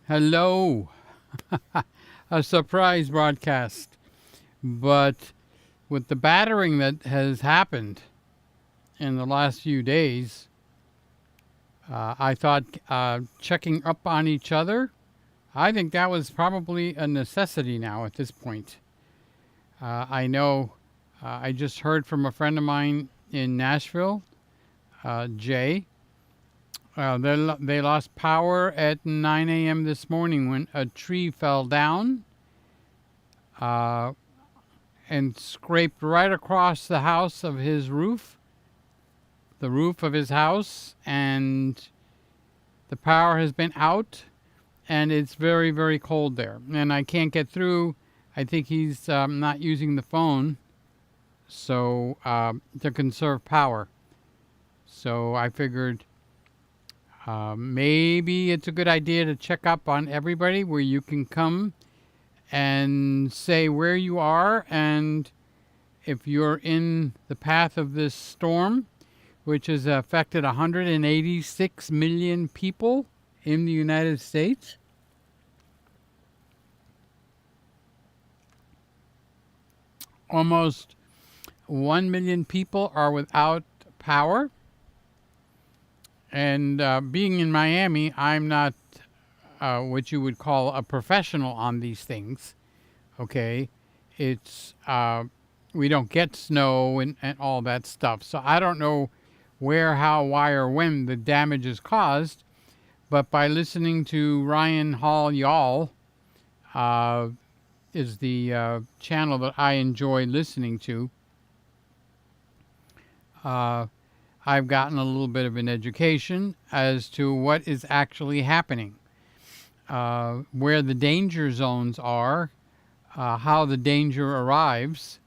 Hello. A surprise broadcast. But with the battering that has happened in the last few days, I thought checking up on each other, I think that was probably a necessity now at this point. I know I just heard from a friend of mine in Nashville, Jay. They lost power at 9 a.m. this morning when a tree fell down uh, and scraped right across the house of his roof, the roof of his house, and the power has been out, and it's very, very cold there. And I can't get through. I think he's not using the phone, so to conserve power. So I figured maybe it's a good idea to check up on everybody where you can come and say where you are and if you're in the path of this storm, which has affected 186 million people in the United States. Almost 1 million people are without power. And being in Miami, I'm not what you would call a professional on these things. Okay, it's we don't get snow and all that stuff, so I don't know where, how, why, or when the damage is caused. But by listening to Ryan Howl is the channel that I enjoy listening to. I've gotten a little bit of an education as to what is actually happening, where the danger zones are, how the danger arrives,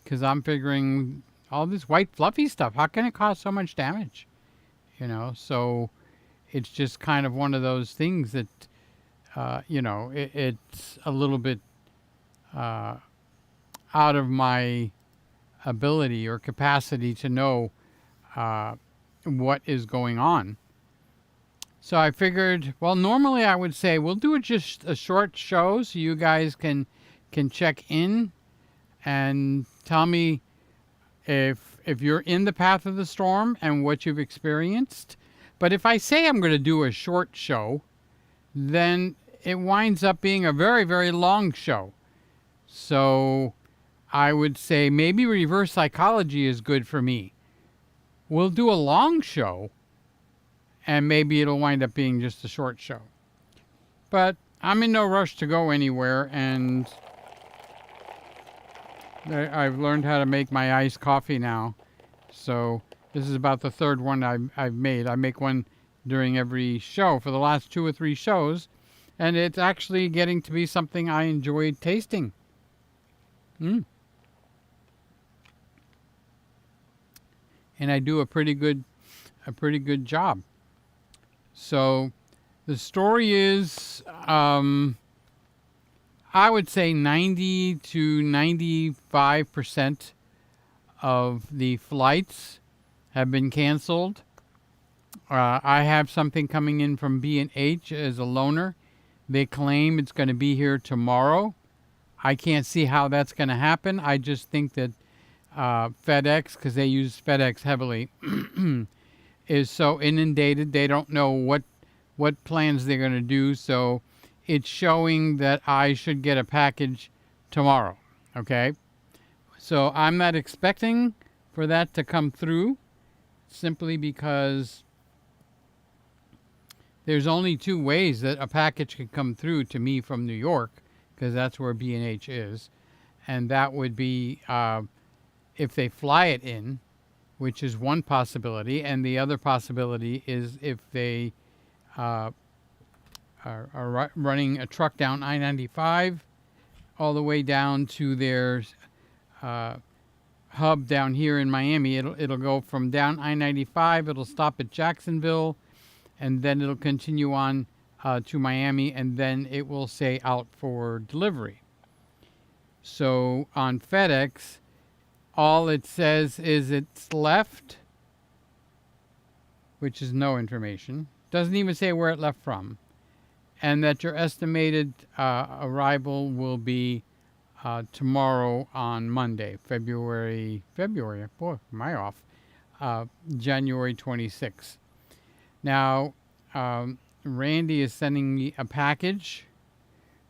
because I'm figuring all this white fluffy stuff, how can it cause so much damage? So it's just kind of one of those things that, it's a little bit out of my ability or capacity to know what is going on. So I figured, well, normally I would say we'll do just a short show so you guys can check in and tell me if you're in the path of the storm and what you've experienced. But if I say I'm going to do a short show, then it winds up being a very, very long show. So I would say maybe reverse psychology is good for me. We'll do a long show, and maybe it'll wind up being just a short show. But I'm in no rush to go anywhere, and I've learned how to make my iced coffee now. So this is about the third one I've made. I make one during every show for the last 2 or 3 shows, and it's actually getting to be something I enjoy tasting. And I do a pretty good job. So the story is, I would say 90 to 95% of the flights have been canceled. I have something coming in from B&H as a loaner. They claim it's going to be here tomorrow. I can't see how that's going to happen. I just think that FedEx, because they use FedEx heavily, is so inundated. They don't know what plans they're going to do. So it's showing that I should get a package tomorrow. Okay. So I'm not expecting for that to come through simply because there's only 2 ways that a package can come through to me from New York, because that's where B&H is. And that would be if they fly it in, which is one possibility, and the other possibility is if they are running a truck down I-95 all the way down to their hub down here in Miami. It'll go from down I-95, it'll stop at Jacksonville, and then it'll continue on to Miami, and then it will say out for delivery. So on FedEx, all it says is it's left, which is no information. Doesn't even say where it left from. and that your estimated arrival will be tomorrow on Monday, February, boy, am I off, January 26th. Now, Randy is sending me a package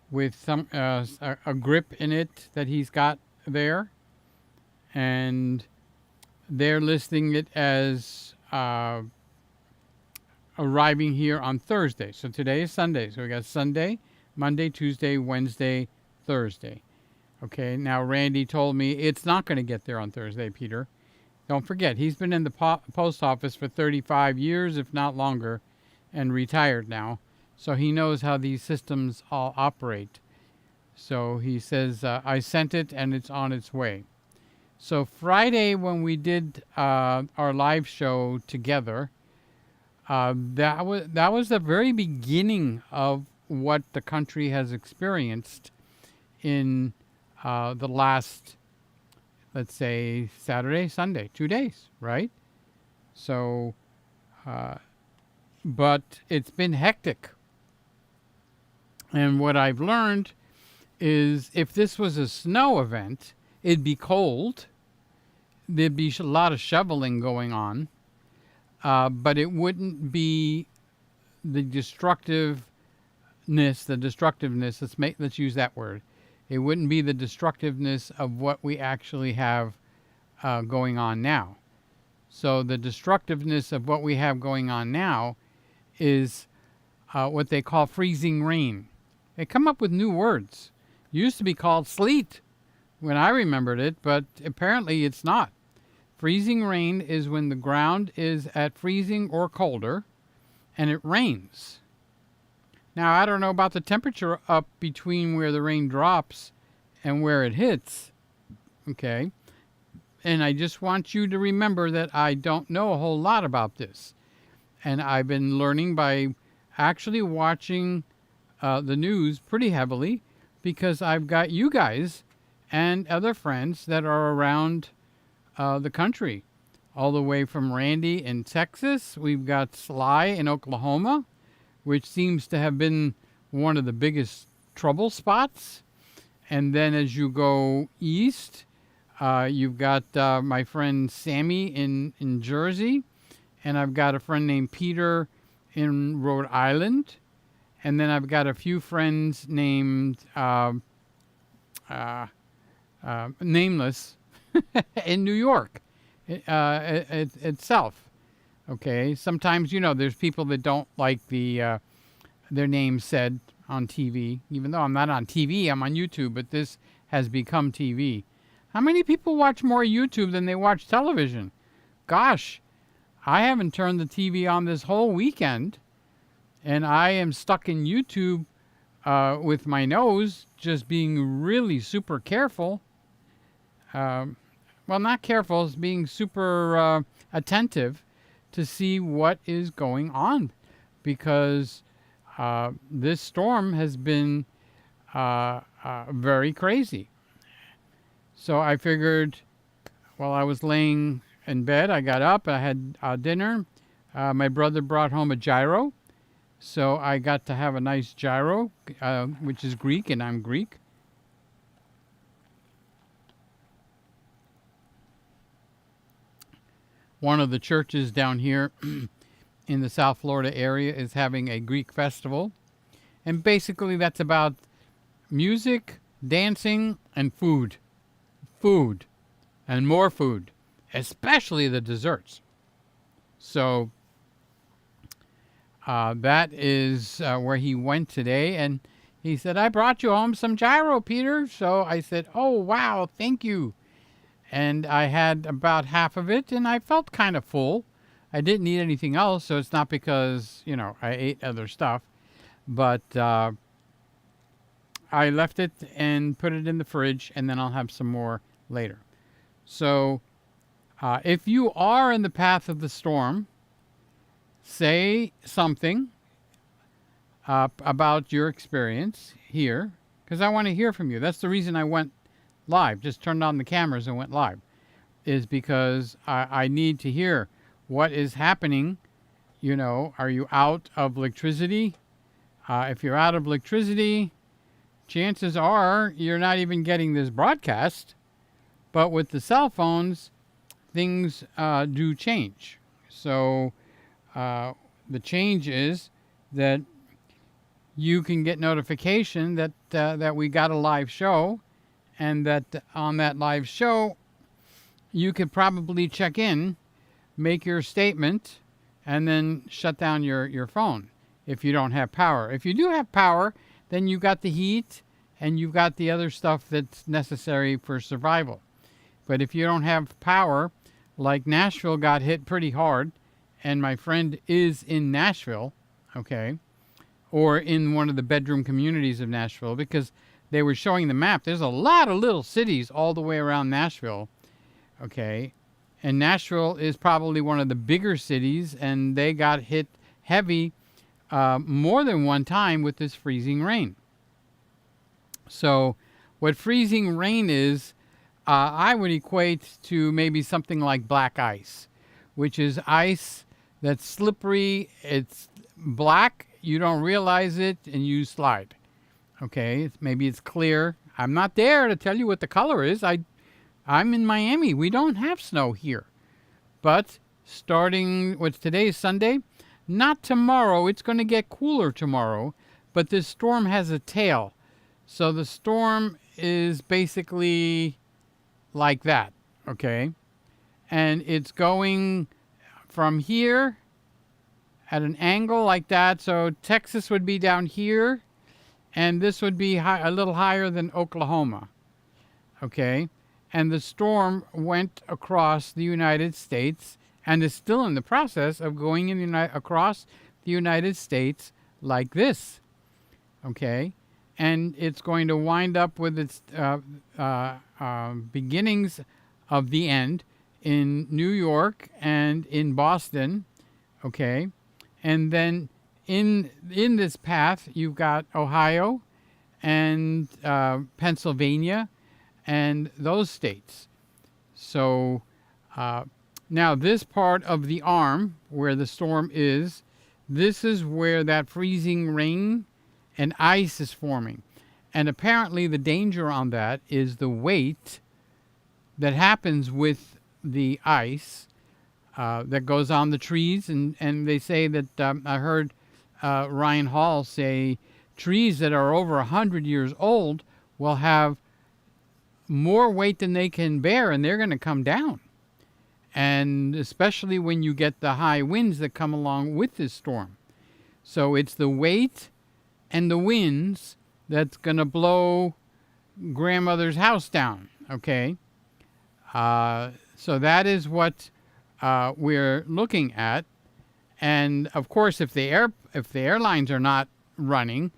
with some a grip in it that he's got there, and they're listing it as arriving here on Thursday. So today is Sunday. So we got Sunday, Monday, Tuesday, Wednesday, Thursday. Okay, now Randy told me it's not going to get there on Thursday, Peter. Don't forget, he's been in the post office for 35 years, if not longer, and retired now. So he knows how these systems all operate. So he says, I sent it and it's on its way. So Friday, when we did our live show together, that was the very beginning of what the country has experienced in the last, let's say, Saturday, Sunday, 2 days, right? So, but it's been hectic. And what I've learned is if this was a snow event, it'd be cold. There'd be a lot of shoveling going on. But it wouldn't be the destructiveness, let's use that word. It wouldn't be the destructiveness of what we actually have going on now. So the destructiveness of what we have going on now is what they call freezing rain. They come up with new words. It used to be called sleet when I remembered it, but apparently it's not. Freezing rain is when the ground is at freezing or colder and it rains. Now, I don't know about the temperature up between where the rain drops and where it hits, okay? And I just want you to remember that I don't know a whole lot about this. And I've been learning by actually watching the news pretty heavily because I've got you guys and other friends that are around the country. All the way from Randy in Texas. We've got Sly in Oklahoma, which seems to have been one of the biggest trouble spots. And then as you go east, you've got my friend Sammy in Jersey. And I've got a friend named Peter in Rhode Island. And then I've got a few friends named nameless in New York itself. Okay, sometimes, there's people that don't like their name said on TV, even though I'm not on TV, I'm on YouTube, but this has become TV. How many people watch more YouTube than they watch television? Gosh, I haven't turned the TV on this whole weekend, and I am stuck in YouTube with my nose, just being really super careful. Well, not careful, it's being super attentive to see what is going on, because this storm has been very crazy. So I figured while I was laying in bed, I got up, I had dinner. My brother brought home a gyro, so I got to have a nice gyro, which is Greek, and I'm Greek. One of the churches down here in the South Florida area is having a Greek festival. And basically that's about music, dancing, and food. Food. And more food. Especially the desserts. So that is where he went today. And he said, I brought you home some gyro, Peter. So I said, oh, wow, thank you. And I had about half of it, and I felt kind of full. I didn't eat anything else, so it's not because, I ate other stuff. But I left it and put it in the fridge, and then I'll have some more later. So if you are in the path of the storm, say something about your experience here, because I want to hear from you. That's the reason I went live, just turned on the cameras and went live, is because I need to hear what is happening. Are you out of electricity? If you're out of electricity, chances are you're not even getting this broadcast. But with the cell phones, things do change. So the change is that you can get notification that we got a live show, and that on that live show, you could probably check in, make your statement, and then shut down your phone if you don't have power. If you do have power, then you've got the heat and you've got the other stuff that's necessary for survival. But if you don't have power, like Nashville got hit pretty hard, and my friend is in Nashville, okay, or in one of the bedroom communities of Nashville, because they were showing the map. There's a lot of little cities all the way around Nashville, okay, and Nashville is probably one of the bigger cities, and they got hit heavy more than one time with this freezing rain. So what freezing rain is, I would equate to maybe something like black ice, which is ice that's slippery, it's black, you don't realize it, and you slide. Okay, maybe it's clear. I'm not there to tell you what the color is. I'm in Miami. We don't have snow here. But starting, what's today, Sunday? Not tomorrow. It's going to get cooler tomorrow. But this storm has a tail. So the storm is basically like that, okay? And it's going from here at an angle like that. So Texas would be down here, and this would be a little higher than Oklahoma, okay? And the storm went across the United States and is still in the process of going across the United States like this, okay? And it's going to wind up with its beginnings of the end in New York and in Boston, okay? And then in this path, you've got Ohio and Pennsylvania and those states. So now this part of the arm where the storm is, this is where that freezing rain and ice is forming. And apparently the danger on that is the weight that happens with the ice that goes on the trees. And they say that, I heard Ryan Hall say, trees that are over 100 years old will have more weight than they can bear, and they're going to come down. And especially when you get the high winds that come along with this storm. So it's the weight and the winds that's going to blow grandmother's house down, okay? So that is what we're looking at. And of course, if the airlines are not running,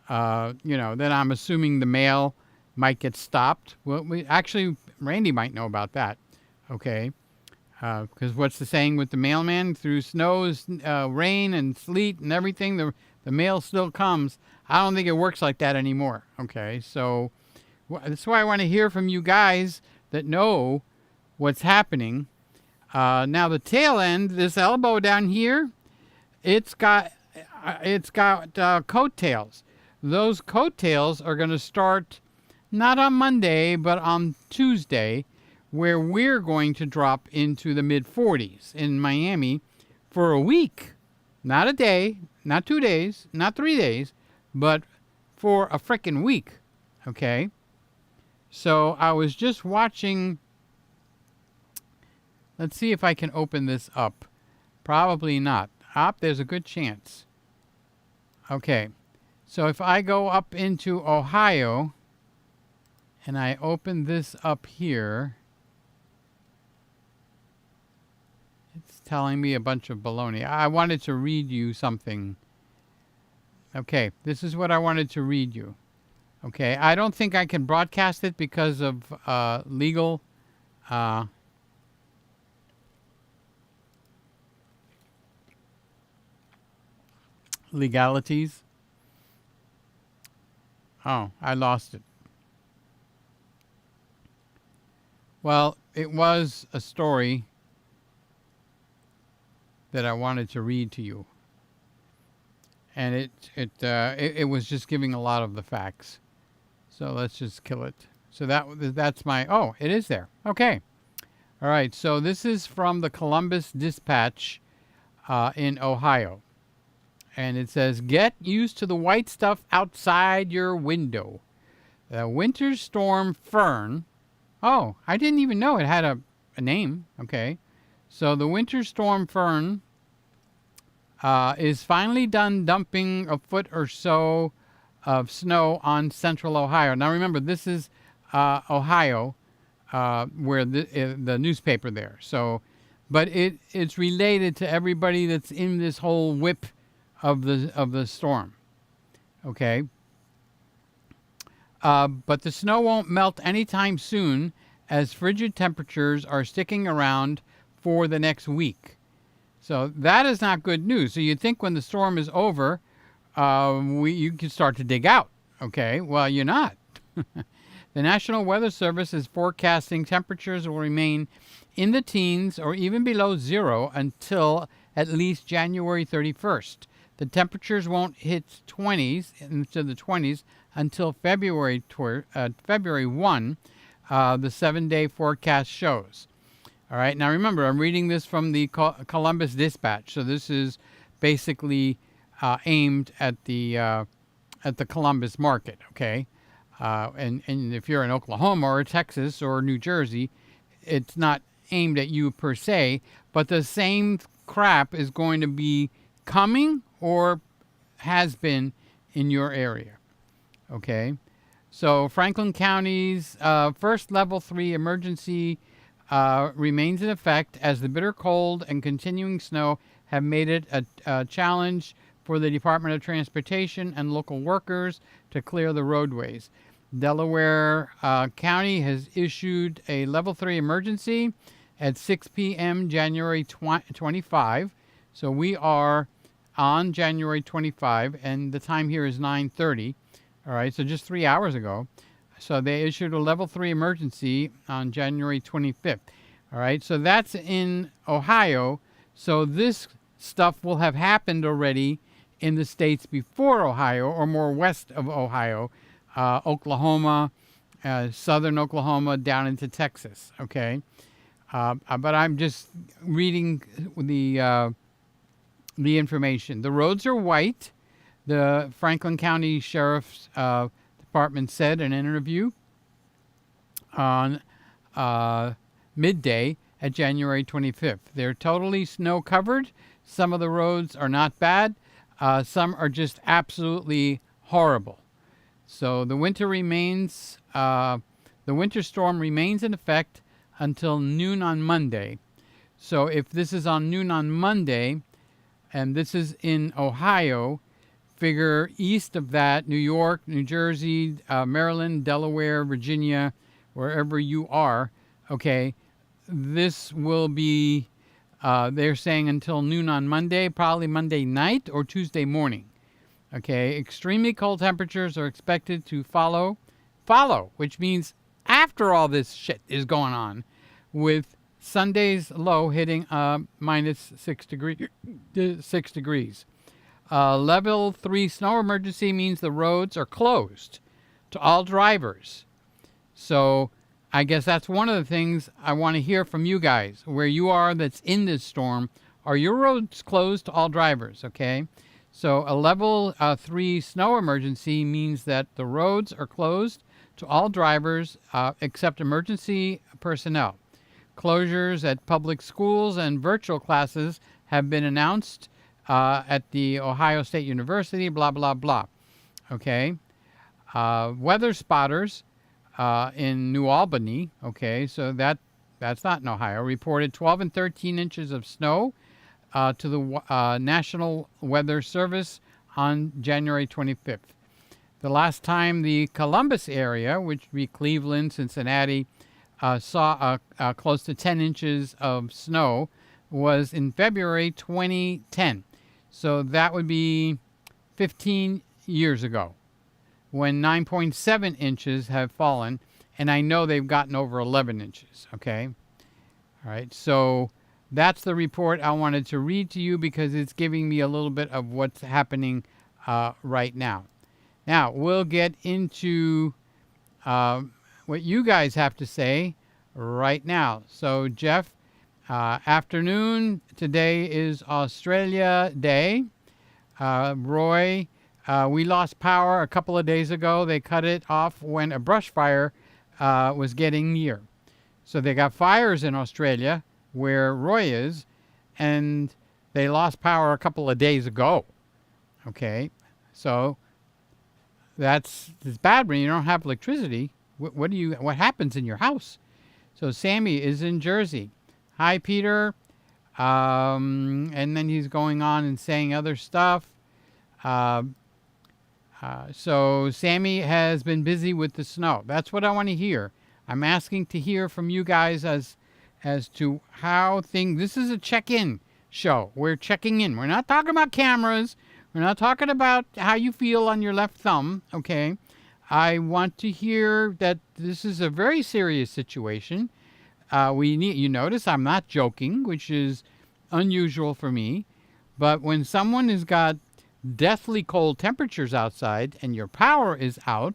then I'm assuming the mail might get stopped. Well, Randy might know about that, okay? Because what's the saying with the mailman? Through snows, rain, and sleet and everything, the mail still comes. I don't think it works like that anymore, okay? So that's why I want to hear from you guys that know what's happening. Now the tail end, this elbow down here, it's got coattails. Those coattails are going to start not on Monday, but on Tuesday, where we're going to drop into the mid-40s in Miami for a week. Not a day, not 2 days, not 3 days, but for a frickin' week, okay? So I was just watching. Let's see if I can open this up. Probably not. There's a good chance. Okay. So if I go up into Ohio and I open this up here, it's telling me a bunch of baloney. I wanted to read you something. Okay, this is what I wanted to read you. Okay, I don't think I can broadcast it because of legal legalities. Oh, I lost it. Well, it was a story that I wanted to read to you. and it was just giving a lot of the facts. So let's just kill it. So that's my. Oh, it is there. Okay. All right. So this is from the Columbus Dispatch in Ohio. And it says, "Get used to the white stuff outside your window. The winter storm Fern." Oh, I didn't even know it had a name. Okay. So the winter storm Fern is finally done dumping a foot or so of snow on central Ohio. Now remember, this is Ohio, where the newspaper there. So, but it's related to everybody that's in this whole whip of the storm. Okay. But the snow won't melt anytime soon, as frigid temperatures are sticking around for the next week. So that is not good news. So you'd think when the storm is over, you can start to dig out. Okay, well, you're not. The National Weather Service is forecasting temperatures will remain in the teens or even below zero until at least January 31st. The temperatures won't hit 20s into the 20s until February 1, the 7-day forecast shows. All right. Now remember, I'm reading this from the Columbus Dispatch, so this is basically aimed at the Columbus market. Okay. And if you're in Oklahoma or Texas or New Jersey, it's not aimed at you per se, but the same crap is going to be coming or has been in your area. Okay. So Franklin County's first level 3 emergency remains in effect, as the bitter cold and continuing snow have made it a challenge for the Department of Transportation and local workers to clear the roadways. Delaware County has issued a level 3 emergency at 6 p.m. January 25. So we are on January 25, and the time here is 9:30. All right, so just 3 hours ago. So they issued a level 3 emergency on January 25th. All right, so that's in Ohio. So this stuff will have happened already in the states before Ohio, or more west of Ohio, Oklahoma, southern Oklahoma, down into Texas. Okay, but I'm just reading the information. The roads are white. The Franklin County Sheriff's Department said in an interview on midday at January 25th. They're totally snow covered. Some of the roads are not bad. Some are just absolutely horrible. So the winter storm remains in effect until noon on Monday. So if this is on noon on Monday, and this is in Ohio, figure east of that, New York, New Jersey, Maryland, Delaware, Virginia, wherever you are, okay, this will be, they're saying until noon on Monday, probably Monday night or Tuesday morning. Okay, extremely cold temperatures are expected to follow, which means after all this shit is going on, with Sunday's low hitting minus 6 degrees. Level 3 snow emergency means the roads are closed to all drivers. So I guess that's one of the things I want to hear from you guys. Where you are that's in this storm, are your roads closed to all drivers? Okay. So a level 3 snow emergency means that the roads are closed to all drivers except emergency personnel. Closures at public schools and virtual classes have been announced at the Ohio State University, blah, blah, blah. Okay. Weather spotters in New Albany, okay, so that's not in Ohio, reported 12 and 13 inches of snow to the National Weather Service on January 25th. The last time the Columbus area, which would be Cleveland, Cincinnati, saw close to 10 inches of snow was in February 2010. So that would be 15 years ago, when 9.7 inches have fallen, and I know they've gotten over 11 inches, okay? All right, so that's the report I wanted to read to you because it's giving me a little bit of what's happening right now. Now, we'll get into what you guys have to say right now. So, Jeff, afternoon. Today is Australia Day. Roy, we lost power a couple of days ago. They cut it off when a brush fire was getting near. So they got fires in Australia where Roy is, and they lost power a couple of days ago. Okay, so it's bad when you don't have electricity. What happens in your house? So Sammy is in Jersey. Hi, Peter. And then he's going on and saying other stuff. So Sammy has been busy with the snow. That's what I want to hear. I'm asking to hear from you guys as to how things. This is a check-in show. We're checking in. We're not talking about cameras. We're not talking about how you feel on your left thumb. Okay. I want to hear that this is a very serious situation. You notice I'm not joking, which is unusual for me. But when someone has got deathly cold temperatures outside and your power is out,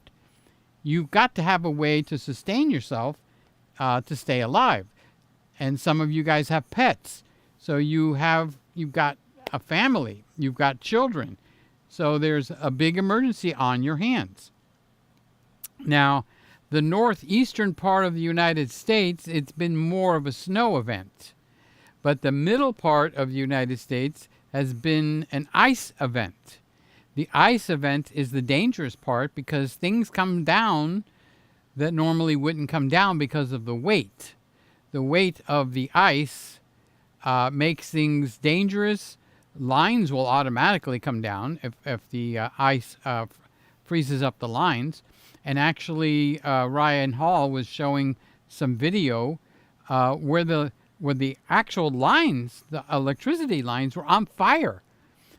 you've got to have a way to sustain yourself to stay alive. And some of you guys have pets. So you've got a family. You've got children. So there's a big emergency on your hands. Now, the northeastern part of the United States, it's been more of a snow event. But the middle part of the United States has been an ice event. The ice event is the dangerous part because things come down that normally wouldn't come down because of the weight. The weight of the ice makes things dangerous. Lines will automatically come down if the ice freezes up the lines. And actually, Ryan Hall was showing some video where the actual lines, the electricity lines, were on fire.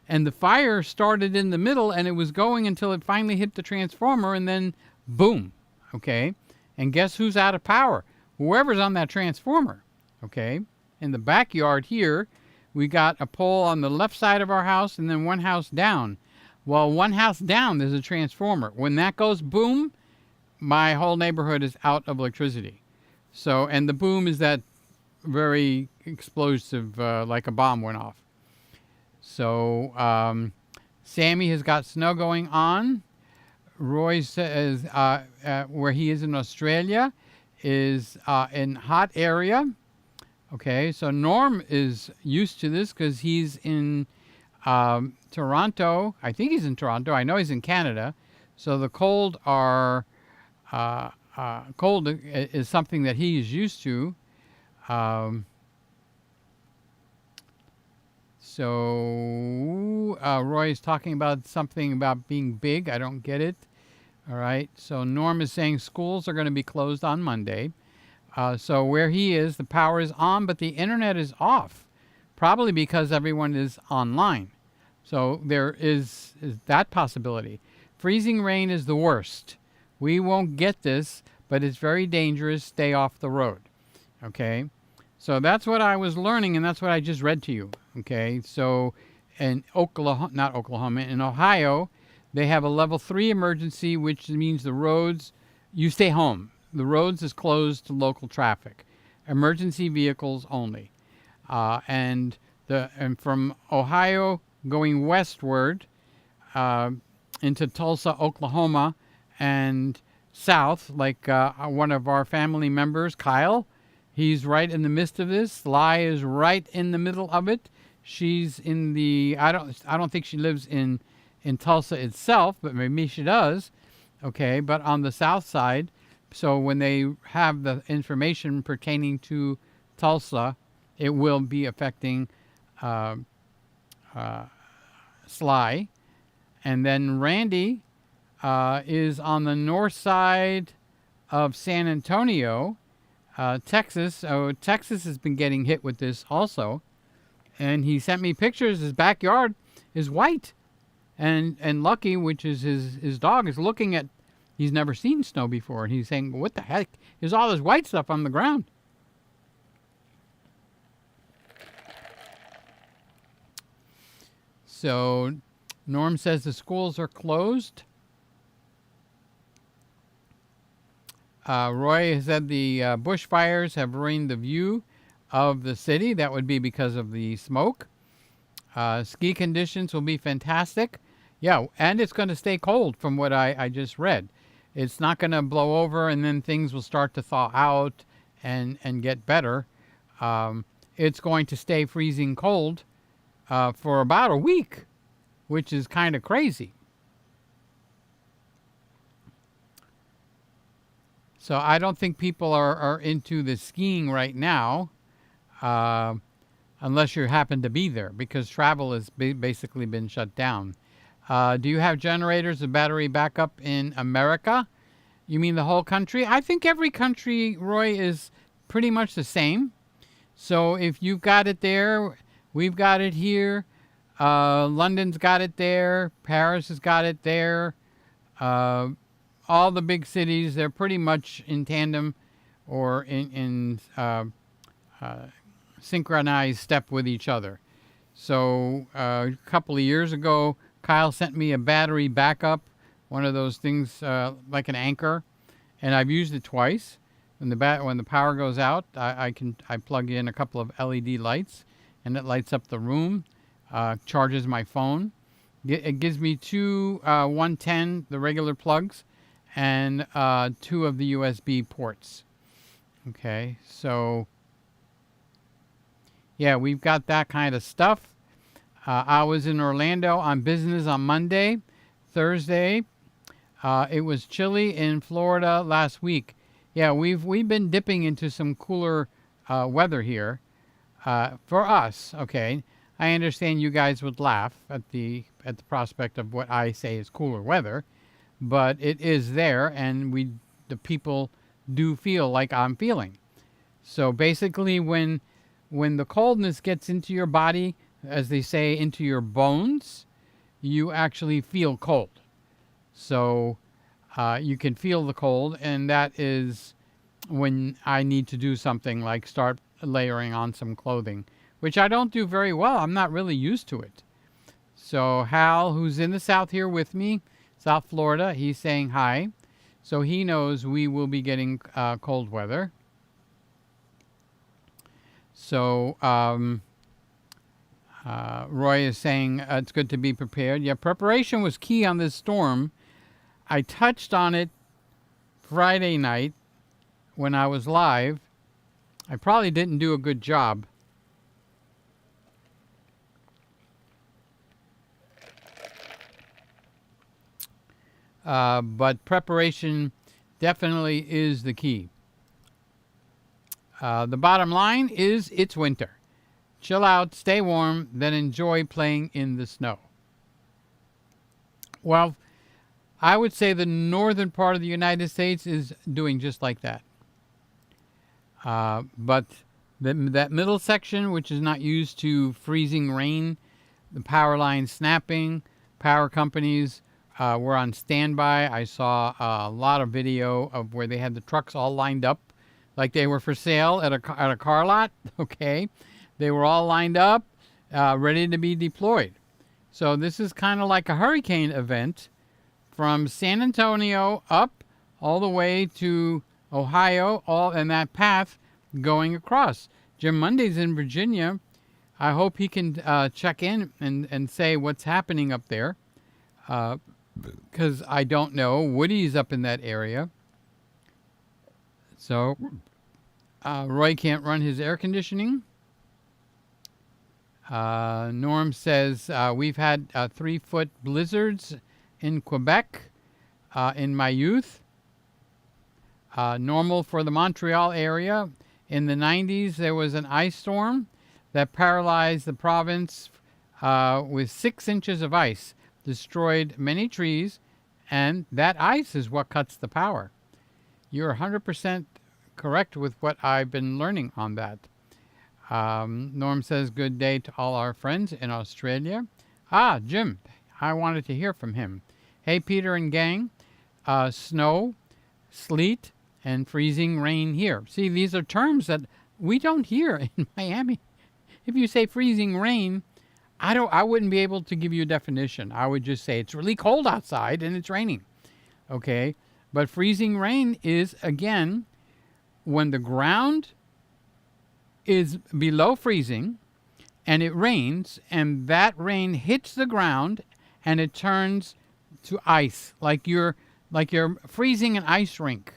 And the fire started in the middle, and it was going until it finally hit the transformer, and then boom, okay? And guess who's out of power? Whoever's on that transformer, okay? In the backyard here, we got a pole on the left side of our house and then one house down. Well, one house down, there's a transformer. When that goes boom, my whole neighborhood is out of electricity. So, and the boom is that very explosive, like a bomb went off. So, Sammy has got snow going on. Roy says where he is in Australia is in hot area. Okay, so Norm is used to this because he's in Toronto. I think he's in Toronto. I know he's in Canada. So the cold is something that he is used to. So Roy is talking about something about being big. I don't get it. All right. So Norm is saying schools are going to be closed on Monday. So where he is, the power is on, but the internet is off, probably because everyone is online. So there is that possibility. Freezing rain is the worst. We won't get this, but it's very dangerous. Stay off the road. Okay. So that's what I was learning, and that's what I just read to you. Okay. So in in Ohio, they have a level 3 emergency, which means the roads, you stay home. The roads is closed to local traffic, emergency vehicles only. And from Ohio going westward into Tulsa, Oklahoma, and south, like one of our family members, Kyle, he's right in the midst of this. Lai is right in the middle of it. She's in the, I don't think she lives in Tulsa itself, but maybe she does. Okay, but on the south side. So when they have the information pertaining to Tulsa, it will be affecting Sly. And then Randy is on the north side of San Antonio, Texas. So Texas has been getting hit with this also. And he sent me pictures. His backyard is white. And Lucky, which is his dog, is looking at. He's never seen snow before, and he's saying, what the heck? There's all this white stuff on the ground. So Norm says the schools are closed. Roy said the bushfires have ruined the view of the city. That would be because of the smoke. Ski conditions will be fantastic. Yeah, and it's going to stay cold from what I just read. It's not going to blow over and then things will start to thaw out and get better. It's going to stay freezing cold for about a week, which is kind of crazy. So I don't think people are into the skiing right now, unless you happen to be there, because travel has basically been shut down. Do you have generators of battery backup in America? You mean the whole country? I think every country, Roy, is pretty much the same. So if you've got it there, we've got it here. London's got it there. Paris has got it there. All the big cities, they're pretty much in tandem or in synchronized step with each other. So a couple of years ago, Kyle sent me a battery backup, one of those things like an anchor, and I've used it twice. When the power goes out, I plug in a couple of LED lights, and it lights up the room, charges my phone. It gives me two 110, the regular plugs, and two of the USB ports. Okay, so yeah, we've got that kind of stuff. I was in Orlando on business on Monday. Thursday, it was chilly in Florida last week. Yeah, we've been dipping into some cooler weather here for us. Okay, I understand you guys would laugh at the prospect of what I say is cooler weather, but it is there, and the people do feel like I'm feeling. So basically, when the coldness gets into your body, as they say, into your bones, you actually feel cold. So you can feel the cold, and that is when I need to do something like start layering on some clothing, which I don't do very well. I'm not really used to it. So Hal, who's in the South here with me, South Florida, he's saying hi. So he knows we will be getting cold weather. So Roy is saying it's good to be prepared. Yeah, preparation was key on this storm. I touched on it Friday night when I was live. I probably didn't do a good job. But preparation definitely is the key. The bottom line is it's winter. Chill out, stay warm, then enjoy playing in the snow. Well, I would say the northern part of the United States is doing just like that. But that middle section, which is not used to freezing rain, the power lines snapping, power companies were on standby. I saw a lot of video of where they had the trucks all lined up like they were for sale at a car lot. Okay. They were all lined up, ready to be deployed. So this is kind of like a hurricane event from San Antonio up all the way to Ohio, all in that path going across. Jim Monday's in Virginia. I hope he can check in and say what's happening up there, because I don't know. Woody's up in that area. So Roy can't run his air conditioning. Norm says, we've had 3-foot blizzards in Quebec in my youth. Normal for the Montreal area. In the 90s, there was an ice storm that paralyzed the province with 6 inches of ice, destroyed many trees, and that ice is what cuts the power. You're 100% correct with what I've been learning on that. Norm says, good day to all our friends in Australia. Jim, I wanted to hear from him. Hey, Peter and gang, snow, sleet, and freezing rain here. See, these are terms that we don't hear in Miami. If you say freezing rain, I wouldn't be able to give you a definition. I would just say it's really cold outside and it's raining. Okay? But freezing rain is, again, when the ground is below freezing and it rains, and that rain hits the ground and it turns to ice, like you're freezing an ice rink,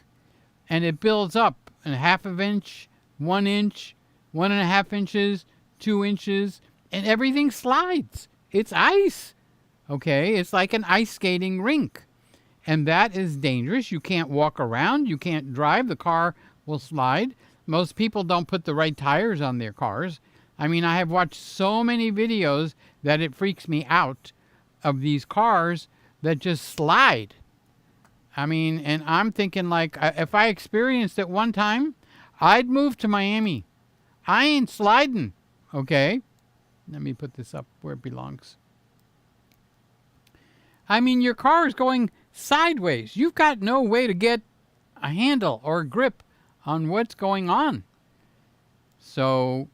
and it builds up a half of inch, 1 inch, 1.5 inches, 2 inches, and everything slides. It's ice. Okay, it's like an ice skating rink, and that is dangerous. You can't walk around. You can't drive. The car will slide. Most people don't put the right tires on their cars. I mean, I have watched so many videos that it freaks me out of these cars that just slide. I mean, and I'm thinking, like, if I experienced it one time, I'd move to Miami. I ain't sliding, okay? Let me put this up where it belongs. I mean, your car is going sideways. You've got no way to get a handle or a grip on what's going on. So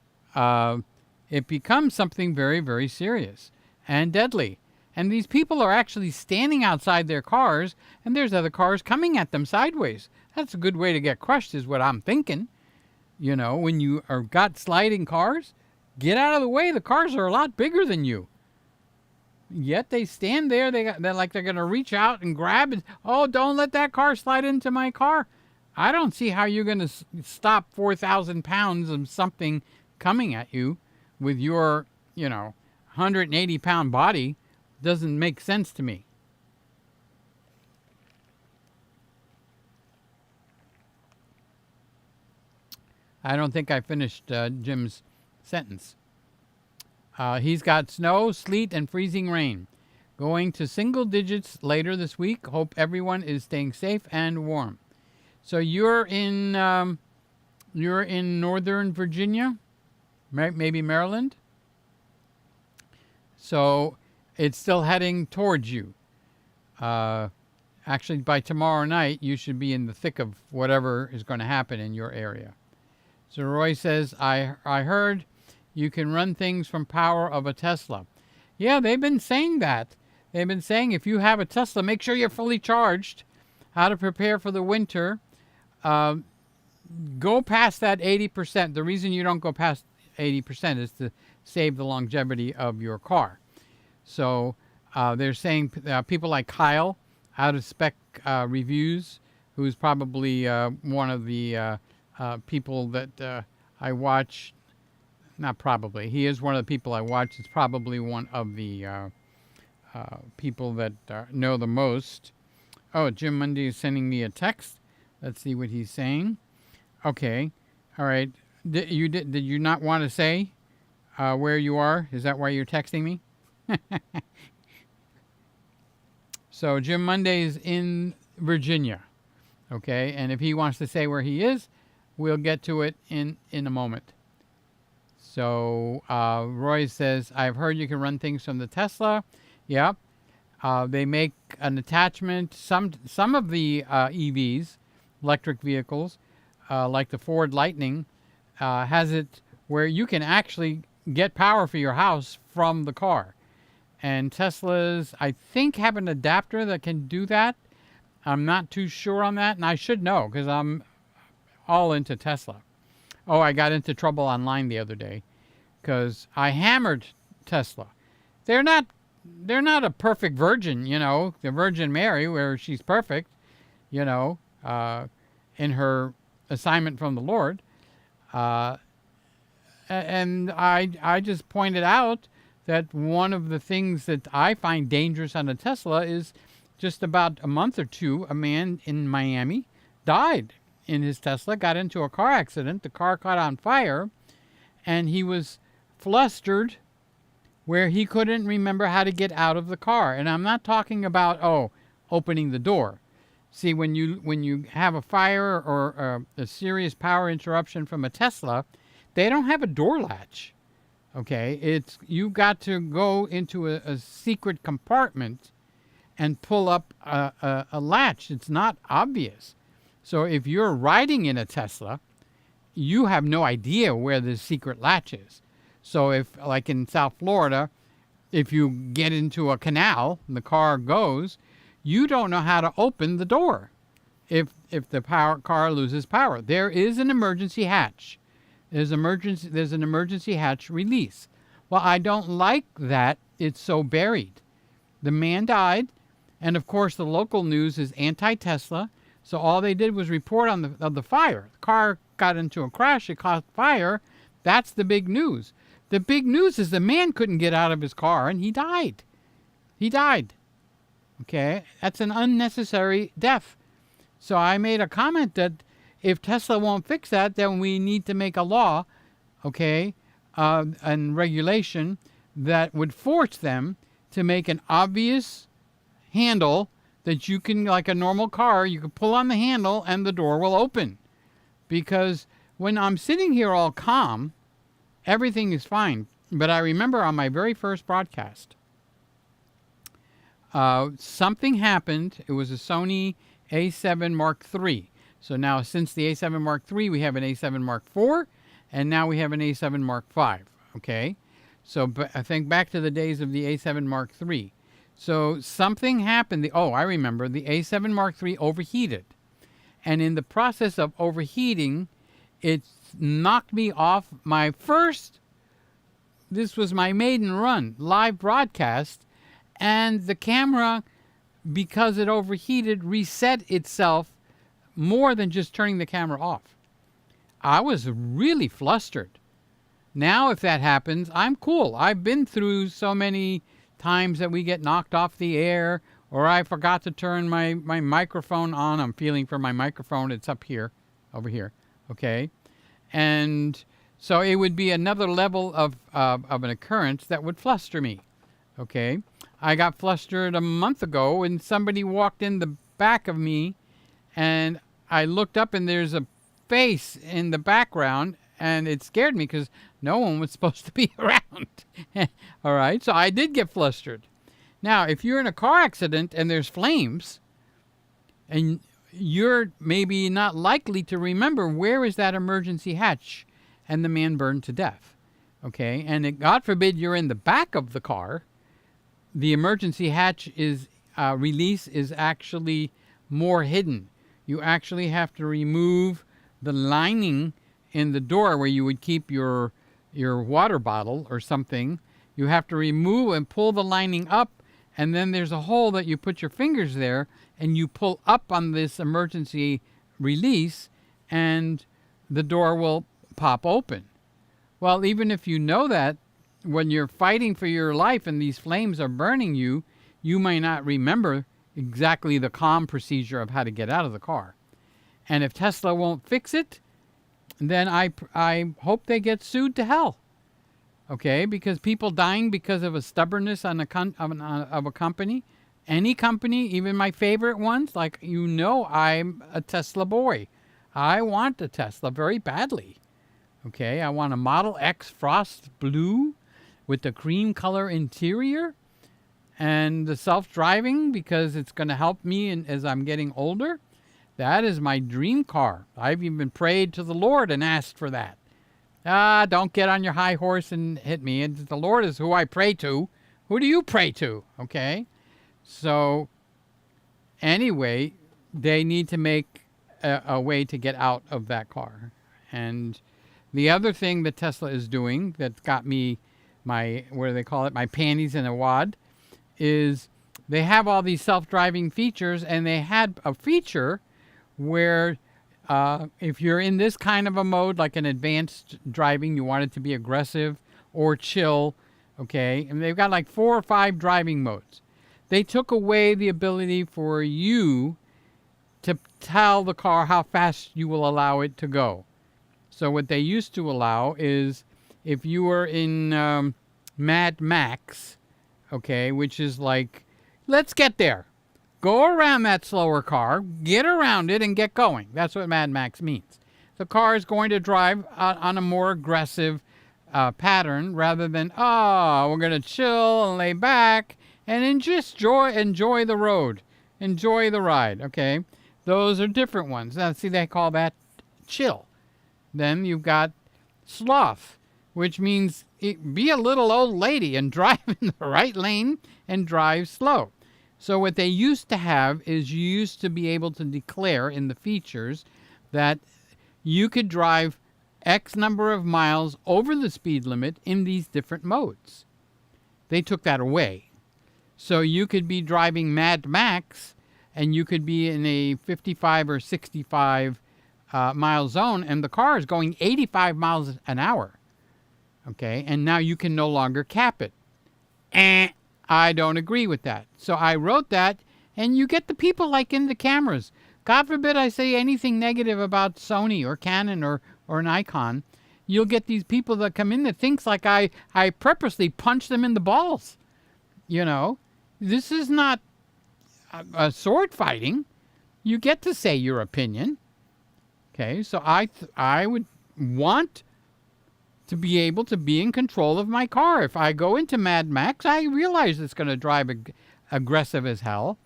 it becomes something very, very serious and deadly. And these people are actually standing outside their cars, and there's other cars coming at them sideways. That's a good way to get crushed, is what I'm thinking. You know, when you are got sliding cars, get out of the way. The cars are a lot bigger than you. Yet they stand there. They're like they're going to reach out and grab it. Oh, don't let that car slide into my car. I don't see how you're going to stop 4,000 pounds of something coming at you with your, 180-pound body. Doesn't make sense to me. I don't think I finished Jim's sentence. He's got snow, sleet, and freezing rain. Going to single digits later this week. Hope everyone is staying safe and warm. So you're in Northern Virginia, maybe Maryland. So it's still heading towards you. Actually, by tomorrow night, you should be in the thick of whatever is going to happen in your area. So Roy says, I heard you can run things from power of a Tesla. Yeah, they've been saying that. They've been saying if you have a Tesla, make sure you're fully charged. How to prepare for the winter. Go past that 80%. The reason you don't go past 80% is to save the longevity of your car. So they're saying people like Kyle, Out of Spec Reviews, who's probably one of the people that I watch. Not probably. He is one of the people I watch. It's probably one of the people that know the most. Oh, Jim Mundy is sending me a text. Let's see what he's saying. Okay. All right. Did you not want to say where you are? Is that why you're texting me? So Jim Monday is in Virginia. Okay. And if he wants to say where he is, we'll get to it in a moment. So Roy says, I've heard you can run things from the Tesla. Yep. They make an attachment. Some of the EVs, electric vehicles, like the Ford Lightning, has it where you can actually get power for your house from the car. And Teslas, I think, have an adapter that can do that. I'm not too sure on that, and I should know because I'm all into Tesla. Oh, I got into trouble online the other day because I hammered Tesla. They're not a perfect virgin, the Virgin Mary, where she's perfect, in her assignment from the Lord. And I just pointed out that one of the things that I find dangerous on a Tesla is just about a month or two, a man in Miami died in his Tesla, got into a car accident. The car caught on fire, and he was flustered where he couldn't remember how to get out of the car. And I'm not talking about, opening the door. See, when you have a fire or a serious power interruption from a Tesla, they don't have a door latch. Okay, you've got to go into a secret compartment and pull up a latch. It's not obvious. So if you're riding in a Tesla, you have no idea where the secret latch is. So if, like in South Florida, if you get into a canal and the car goes, you don't know how to open the door if the car loses power. There is an emergency hatch. There's an emergency hatch release. Well, I don't like that it's so buried. The man died, and of course the local news is anti-Tesla. So all they did was report on the fire. The car got into a crash. It caught fire. That's the big news. The big news is the man couldn't get out of his car, and he died. He died. Okay? That's an unnecessary death. So I made a comment that if Tesla won't fix that, then we need to make a law, okay, and regulation that would force them to make an obvious handle that you can, like a normal car, you can pull on the handle and the door will open. Because when I'm sitting here all calm, everything is fine. But I remember on my very first broadcast, something happened. It was a Sony A7 Mark III. So now since the A7 Mark III, we have an A7 Mark IV, and now we have an A7 Mark V, okay? So I think back to the days of the A7 Mark III. So something happened. I remember. The A7 Mark III overheated. And in the process of overheating, it knocked me off my first, this was my maiden run, live broadcast. And the camera, because it overheated, reset itself more than just turning the camera off. I was really flustered. Now, if that happens, I'm cool. I've been through so many times that we get knocked off the air, or I forgot to turn my microphone on. I'm feeling for my microphone. It's up here, over here, okay? And so it would be another level of an occurrence that would fluster me, okay? I got flustered a month ago when somebody walked in the back of me, and I looked up and there's a face in the background, and it scared me because no one was supposed to be around. All right, so I did get flustered. Now, if you're in a car accident and there's flames, and you're maybe not likely to remember where is that emergency hatch, and the man burned to death. Okay, and God forbid you're in the back of the car, the emergency hatch release is actually more hidden. You actually have to remove the lining in the door where you would keep your water bottle or something. You have to remove and pull the lining up, and then there's a hole that you put your fingers there, and you pull up on this emergency release, and the door will pop open. Well, even if you know that, when you're fighting for your life and these flames are burning you, you may not remember exactly the calm procedure of how to get out of the car. And if Tesla won't fix it, then I hope they get sued to hell. Okay, because people dying because of a stubbornness of a company, any company, even my favorite ones, like, I'm a Tesla boy. I want a Tesla very badly. Okay, I want a Model X Frost Blue with the cream color interior and the self-driving, because it's going to help me as I'm getting older. That is my dream car. I've even prayed to the Lord and asked for that. Don't get on your high horse and hit me. And the Lord is who I pray to. Who do you pray to? Okay? So, anyway, they need to make a way to get out of that car. And the other thing that Tesla is doing that's got me my panties in a wad, is they have all these self-driving features, and they had a feature where if you're in this kind of a mode, like an advanced driving, you want it to be aggressive or chill, okay? And they've got like 4 or 5 driving modes. They took away the ability for you to tell the car how fast you will allow it to go. So what they used to allow is, if you were in Mad Max, okay, which is like, let's get there. Go around that slower car, get around it, and get going. That's what Mad Max means. The car is going to drive on a more aggressive pattern, rather than, we're going to chill and lay back and just enjoy the road. Enjoy the ride, okay? Those are different ones. Now, see, they call that chill. Then you've got sloth, which means be a little old lady and drive in the right lane and drive slow. So what they used to have is you used to be able to declare in the features that you could drive X number of miles over the speed limit in these different modes. They took that away. So you could be driving Mad Max and you could be in a 55 or 65 mile zone and the car is going 85 miles an hour. Okay, and now you can no longer cap it. I don't agree with that. So I wrote that, and you get the people like in the cameras. God forbid I say anything negative about Sony or Canon or Nikon. You'll get these people that come in that thinks like I purposely punch them in the balls. You know, this is not a sword fighting. You get to say your opinion. Okay, so I would want to be able to be in control of my car. If I go into Mad Max, I realize it's going to drive aggressive as hell.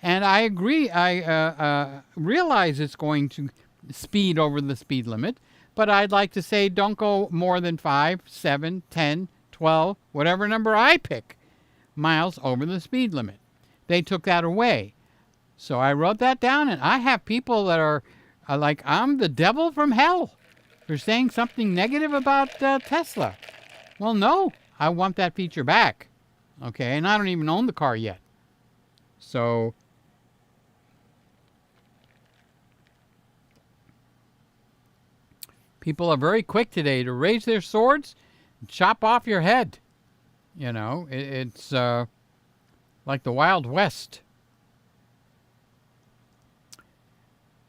And I agree, I realize it's going to speed over the speed limit. But I'd like to say don't go more than 5, 7, 10, 12, whatever number I pick, miles over the speed limit. They took that away. So I wrote that down, and I have people that are like, I'm the devil from hell. They're saying something negative about Tesla. Well, no, I want that feature back. Okay, and I don't even own the car yet. So people are very quick today to raise their swords and chop off your head. You know, it's like the Wild West.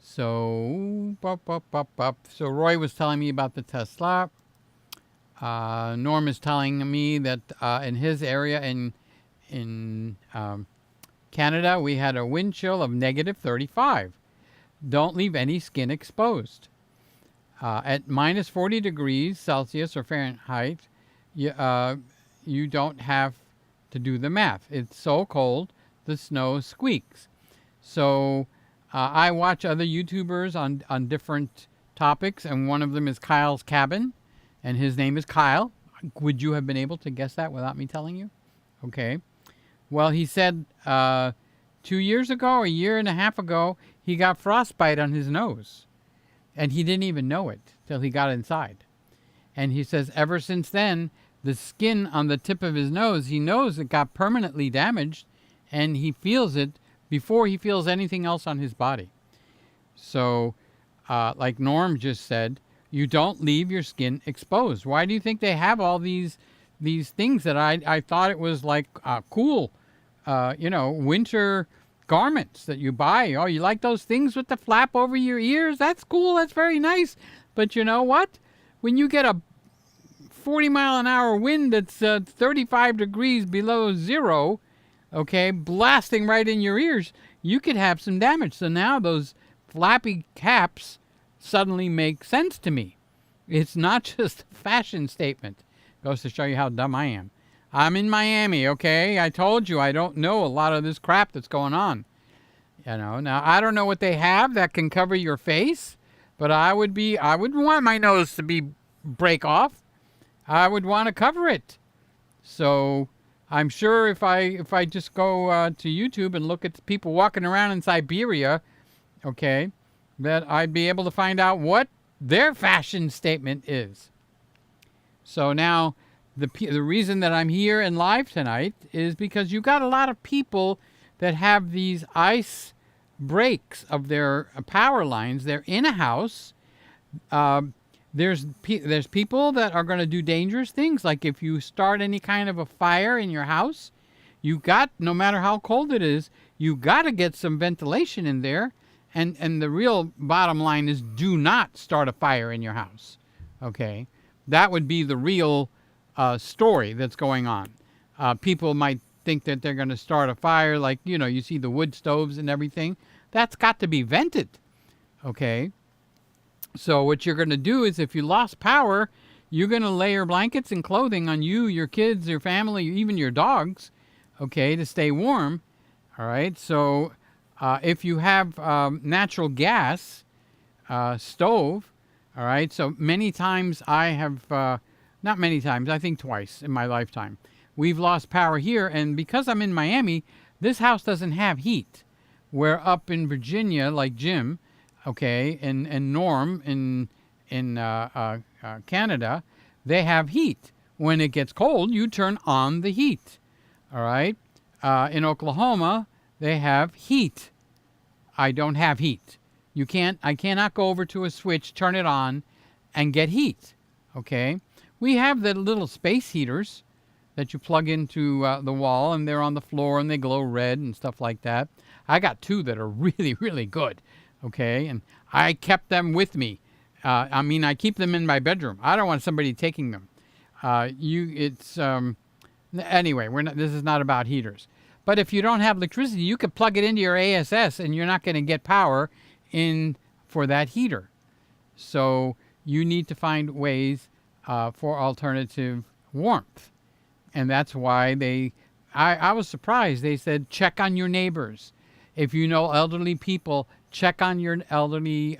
So, so Roy was telling me about the Tesla. Norm is telling me that in his area in Canada, we had a wind chill of negative 35. Don't leave any skin exposed. At minus 40 degrees Celsius or Fahrenheit, you don't have to do the math. It's so cold, the snow squeaks. So I watch other YouTubers on different topics, and one of them is Kyle's Cabin, and his name is Kyle. Would you have been able to guess that without me telling you? Okay. Well, he said 2 years ago, a year and a half ago, he got frostbite on his nose, and he didn't even know it till he got inside. And he says ever since then, the skin on the tip of his nose, he knows it got permanently damaged, and he feels it before he feels anything else on his body. So, like Norm just said, you don't leave your skin exposed. Why do you think they have all these things that I thought it was like cool, winter garments that you buy? Oh, you like those things with the flap over your ears? That's cool. That's very nice. But you know what? When you get a 40 mile an hour wind that's 35 degrees below zero, okay, blasting right in your ears, you could have some damage. So now those flappy caps suddenly make sense to me. It's not just a fashion statement. Goes to show you how dumb I am. I'm in Miami, okay? I told you I don't know a lot of this crap that's going on. You know, now I don't know what they have that can cover your face, but I would want my nose to break off. I would want to cover it. So I'm sure if I just go to YouTube and look at people walking around in Siberia, okay, that I'd be able to find out what their fashion statement is. So now the reason that I'm here and live tonight is because you got a lot of people that have these ice breaks of their power lines. They're in a house. There's people that are going to do dangerous things, like if you start any kind of a fire in your house, no matter how cold it is, you got to get some ventilation in there. And the real bottom line is, do not start a fire in your house. Okay, that would be the real story that's going on. People might think that they're going to start a fire, like you see the wood stoves and everything. That's got to be vented. Okay. So what you're going to do is, if you lost power, you're going to layer blankets and clothing on you, your kids, your family, even your dogs, okay, to stay warm. All right. So if you have natural gas stove, all right, so many times I have Not many times, I think twice in my lifetime. We've lost power here, and because I'm in Miami, this house doesn't have heat. Where up in Virginia, like Jim, okay, and Norm in Canada, they have heat. When it gets cold, you turn on the heat. All right. In Oklahoma, they have heat. I don't have heat. You can't. I cannot go over to a switch, turn it on, and get heat. Okay. We have the little space heaters that you plug into the wall, and they're on the floor, and they glow red and stuff like that. I got two that are really, really good. Okay, and I kept them with me. I keep them in my bedroom. I don't want somebody taking them. Anyway. This is not about heaters. But if you don't have electricity, you could plug it into your ASS, and you're not going to get power in for that heater. So you need to find ways for alternative warmth. And that's why I was surprised. They said, check on your neighbors. If you know elderly people, check on your elderly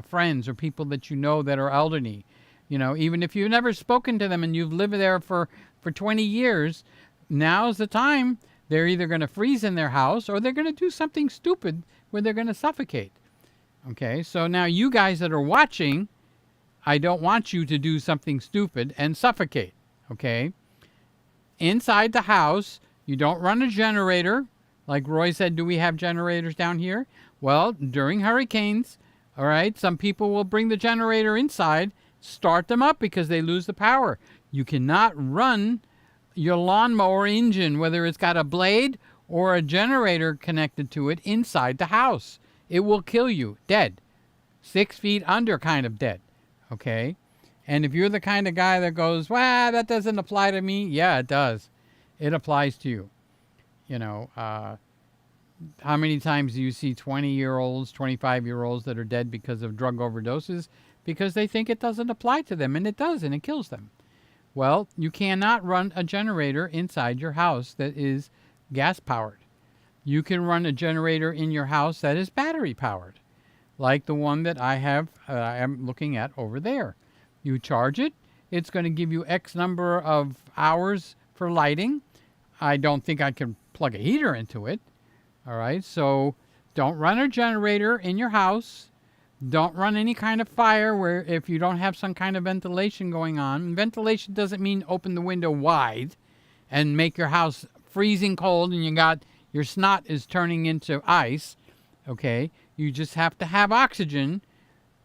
friends or people that you know that are elderly. Even if you've never spoken to them and you've lived there for 20 years, now's the time. They're either going to freeze in their house or they're going to do something stupid where they're going to suffocate. Okay, so now you guys that are watching, I don't want you to do something stupid and suffocate. Okay? Inside the house, you don't run a generator. Like Roy said, do we have generators down here? Well, during hurricanes, all right, some people will bring the generator inside, start them up because they lose the power. You cannot run your lawnmower engine, whether it's got a blade or a generator connected to it, inside the house. It will kill you, dead. 6 feet under kind of dead, okay? And if you're the kind of guy that goes, well, that doesn't apply to me, yeah, it does. It applies to you. How many times do you see 20-year-olds, 25-year-olds that are dead because of drug overdoses? Because they think it doesn't apply to them, and it does, and it kills them. Well, you cannot run a generator inside your house that is gas-powered. You can run a generator in your house that is battery-powered, like the one that I am looking at over there. You charge it. It's going to give you X number of hours for lighting. I don't think I can plug a heater into it. All right, so don't run a generator in your house. Don't run any kind of fire where if you don't have some kind of ventilation going on. Ventilation doesn't mean open the window wide and make your house freezing cold and your snot is turning into ice. Okay, you just have to have oxygen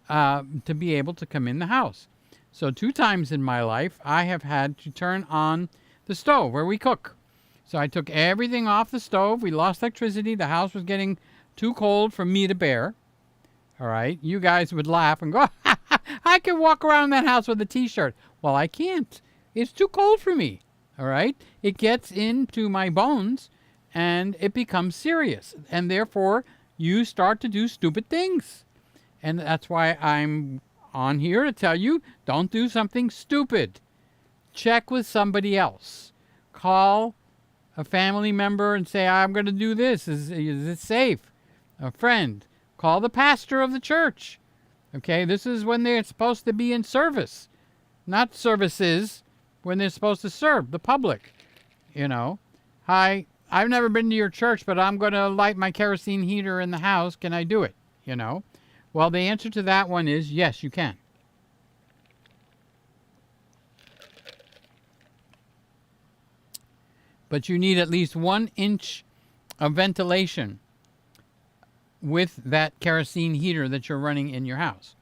to be able to come in the house. So 2 times in my life, I have had to turn on the stove where we cook. So I took everything off the stove. We lost electricity. The house was getting too cold for me to bear. All right. You guys would laugh and go, I can walk around that house with a T-shirt. Well, I can't. It's too cold for me. All right. It gets into my bones and it becomes serious. And therefore, you start to do stupid things. And that's why I'm on here to tell you, don't do something stupid. Check with somebody else. Call a family member and say, I'm going to do this. Is it safe? A friend. Call the pastor of the church. Okay, this is when they're supposed to be in service. Not services, when they're supposed to serve the public. Hi, I've never been to your church, but I'm going to light my kerosene heater in the house. Can I do it? Well, the answer to that one is yes, you can. But you need at least 1 inch of ventilation with that kerosene heater that you're running in your house.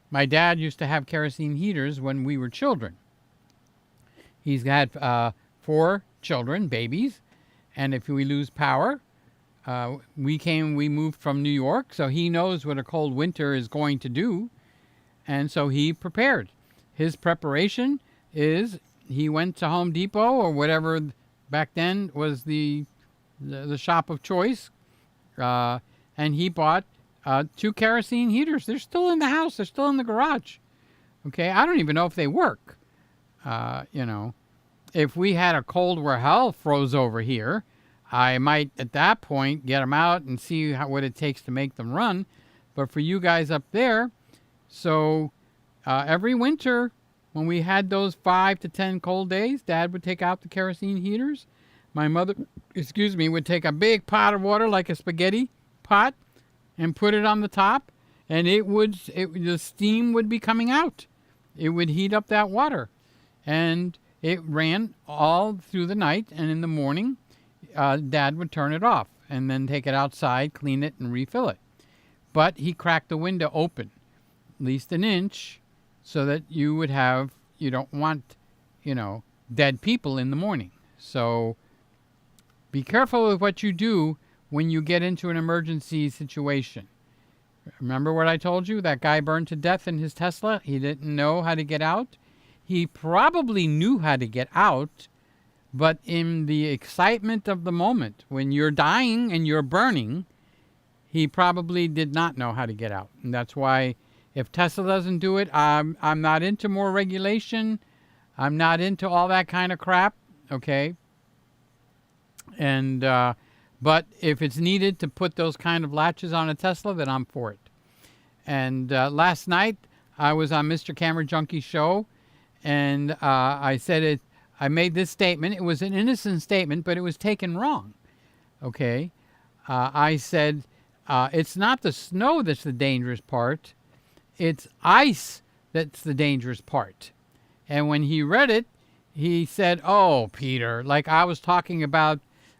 My dad used to have kerosene heaters when we were children. He's had 4 children, babies, and if we lose power, we moved from New York, so he knows what a cold winter is going to do, and so he prepared. His preparation is he went to Home Depot or whatever back then was the shop of choice, and he bought 2 kerosene heaters. They're still in the house. They're still in the garage. Okay, I don't even know if they work. If we had a cold where hell froze over here, I might at that point get them out and see what it takes to make them run. But for you guys up there, so every winter when we had those 5 to 10 cold days, Dad would take out the kerosene heaters. My mother, would take a big pot of water like a spaghetti pot and put it on the top, and the steam would be coming out. It would heat up that water, and it ran all through the night, and in the morning, Dad would turn it off and then take it outside, clean it, and refill it. But he cracked the window open, at least an inch, so that you don't want, dead people in the morning. So be careful with what you do when you get into an emergency situation. Remember what I told you? That guy burned to death in his Tesla. He didn't know how to get out. He probably knew how to get out, but in the excitement of the moment, when you're dying and you're burning, he probably did not know how to get out. And that's why if Tesla doesn't do it, I'm not into more regulation. I'm not into all that kind of crap, okay? And but if it's needed to put those kind of latches on a Tesla, then I'm for it. And last night, I was on Mr. Camera Junkie's show, and I said it. I made this statement. It was an innocent statement, but it was taken wrong. Okay? I said, it's not the snow that's the dangerous part. It's ice that's the dangerous part. And when he read it, he said, oh, Peter, like I was talking about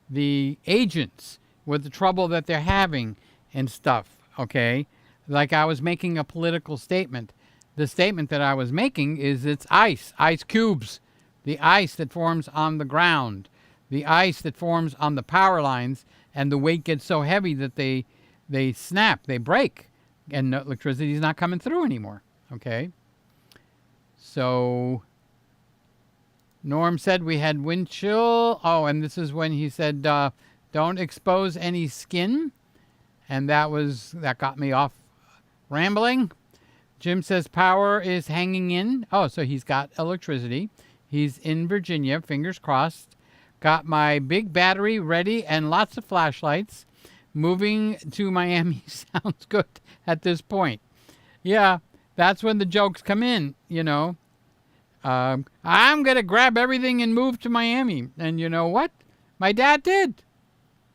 the agents with the trouble that they're having and stuff, okay? Like I was making a political statement. The statement that I was making is it's ice cubes, the ice that forms on the ground, the ice that forms on the power lines, and the weight gets so heavy that they snap, they break, and the electricity is not coming through anymore, okay? So Norm said we had wind chill. Oh, and this is when he said, don't expose any skin. And that got me off rambling. Jim says power is hanging in. Oh, so he's got electricity. He's in Virginia, fingers crossed. Got my big battery ready and lots of flashlights. Moving to Miami sounds good at this point. Yeah, that's when the jokes come in, I'm going to grab everything and move to Miami. And you know what? My dad did.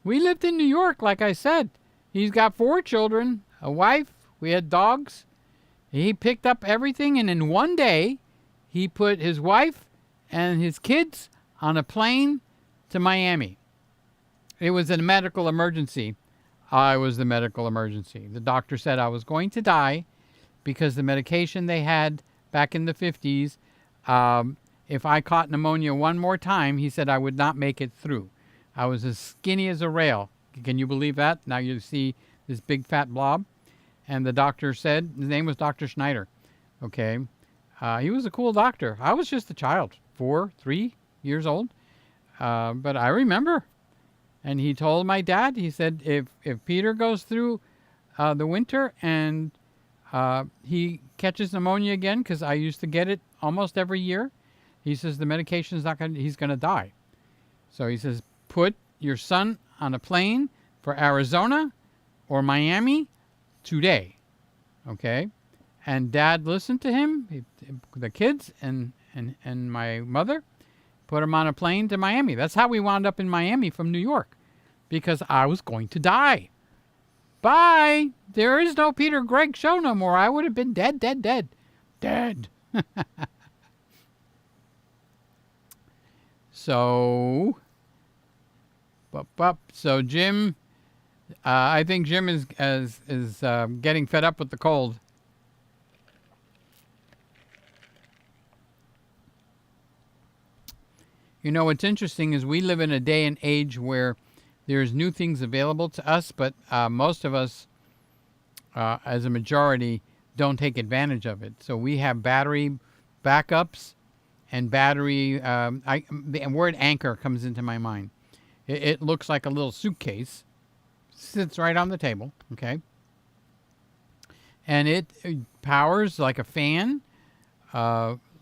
We lived in New York, like I said. He's got 4 children, a wife. We had dogs. He picked up everything, and in one day, he put his wife and his kids on a plane to Miami. It was a medical emergency. I was the medical emergency. The doctor said I was going to die because the medication they had back in the 50s, if I caught pneumonia one more time, he said I would not make it through. I was as skinny as a rail. Can you believe that? Now you see this big fat blob. And the doctor said, his name was Dr. Schneider. Okay. He was a cool doctor. I was just a child, 3 years old. But I remember. And he told my dad, he said, if Peter goes through the winter and he catches pneumonia again, because I used to get it almost every year, he says the medication's not going to, he's going to die. So he says, put your son on a plane for Arizona or Miami today. Okay? And Dad listened to him, the kids and my mother, put him on a plane to Miami. That's how we wound up in Miami from New York, because I was going to die. Bye. There is no Peter Gregg show no more. I would have been dead. So Jim, I think Jim is getting fed up with the cold. You know, what's interesting is we live in a day and age where there's new things available to us, but most of us, as a majority, don't take advantage of it. So we have battery backups and battery, the word anchor comes into my mind. It looks like a little suitcase, sits right on the table, okay? And it powers like a fan,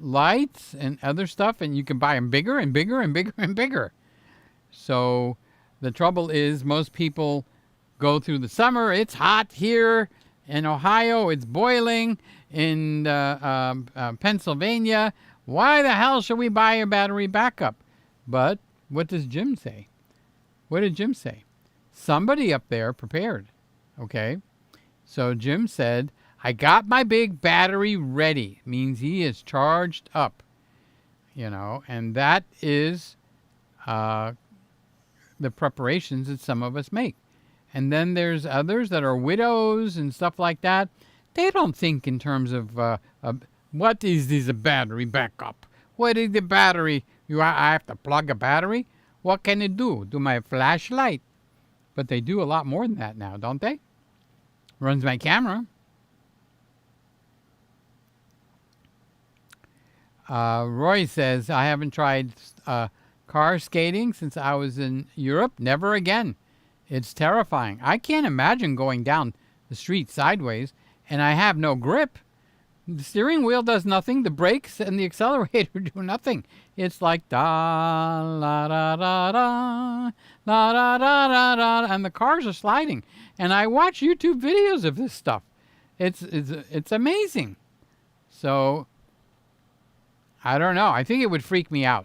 lights and other stuff, and you can buy them bigger and bigger and bigger and bigger. So the trouble is most people go through the summer, it's hot here, In Ohio, it's boiling. In Pennsylvania, why the hell should we buy a battery backup? But what does Jim say? What did Jim say? Somebody up there prepared. Okay. So Jim said, I got my big battery ready. Means he is charged up. And that is the preparations that some of us make. And then there's others that are widows and stuff like that. They don't think in terms of what is this a battery backup? What is the battery? I have to plug a battery? What can it do? Do my flashlight? But they do a lot more than that now, don't they? Runs my camera. Roy says, I haven't tried car skating since I was in Europe. Never again. It's terrifying. I can't imagine going down the street sideways, and I have no grip. The steering wheel does nothing. The brakes and the accelerator do nothing. It's like da la da da da la da da da da, and the cars are sliding. And I watch YouTube videos of this stuff. It's amazing. So I don't know. I think it would freak me out.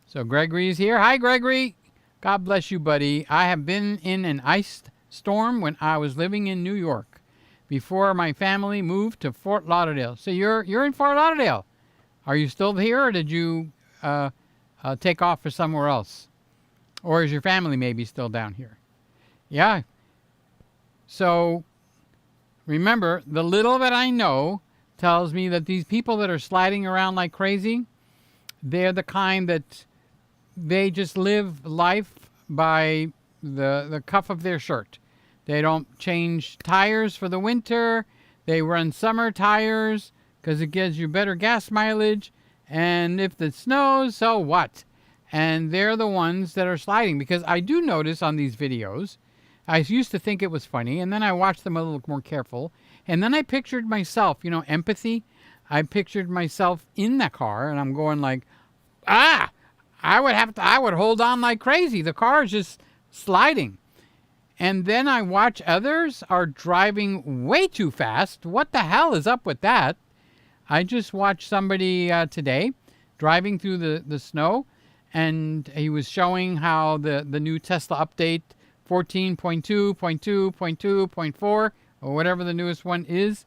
So Gregory's here. Hi, Gregory. God bless you, buddy. I have been in an ice storm when I was living in New York before my family moved to Fort Lauderdale. So you're in Fort Lauderdale. Are you still here, or did you take off for somewhere else? Or is your family maybe still down here? Yeah. So remember, the little that I know tells me that these people that are sliding around like crazy, they're the kind that they just live life by the cuff of their shirt. They don't change tires for the winter. They run summer tires because it gives you better gas mileage. And if it snows, so what? And they're the ones that are sliding, because I do notice on these videos, I used to think it was funny, and then I watched them a little more careful. And then I pictured myself, empathy. I pictured myself in that car, and I'm going like, I would hold on like crazy. The car is just sliding. And then I watch others are driving way too fast. What the hell is up with that? I just watched somebody today driving through the snow, and he was showing how the new Tesla update 14.2.2.2.4 or whatever the newest one is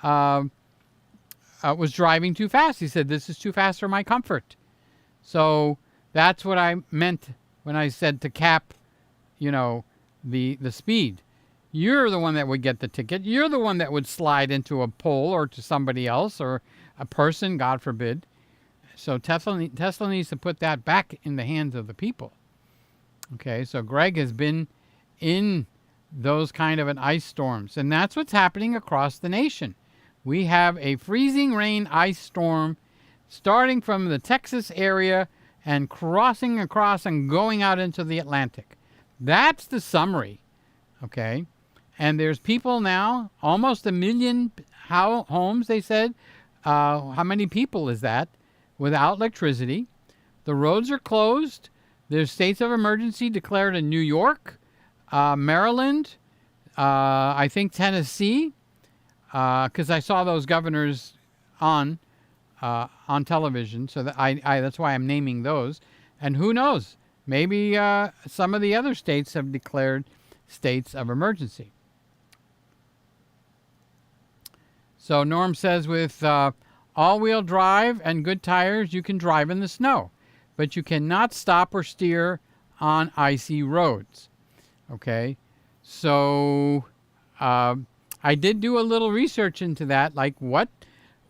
was driving too fast. He said, this is too fast for my comfort. So that's what I meant when I said to cap, the speed. You're the one that would get the ticket. You're the one that would slide into a pole or to somebody else or a person, God forbid. So Tesla needs to put that back in the hands of the people. Okay, so Greg has been in those kind of an ice storms, and that's what's happening across the nation. We have a freezing rain ice storm starting from the Texas area and crossing across and going out into the Atlantic. That's the summary, okay? And there's people now, almost 1 million homes, they said. How many people is that? Without electricity. The roads are closed. There's states of emergency declared in New York, Maryland, I think Tennessee, because I saw those governors on television, so that that's why I'm naming those. And who knows? Maybe some of the other states have declared states of emergency. So Norm says with all-wheel drive and good tires, you can drive in the snow, but you cannot stop or steer on icy roads. Okay, so I did do a little research into that. Like, what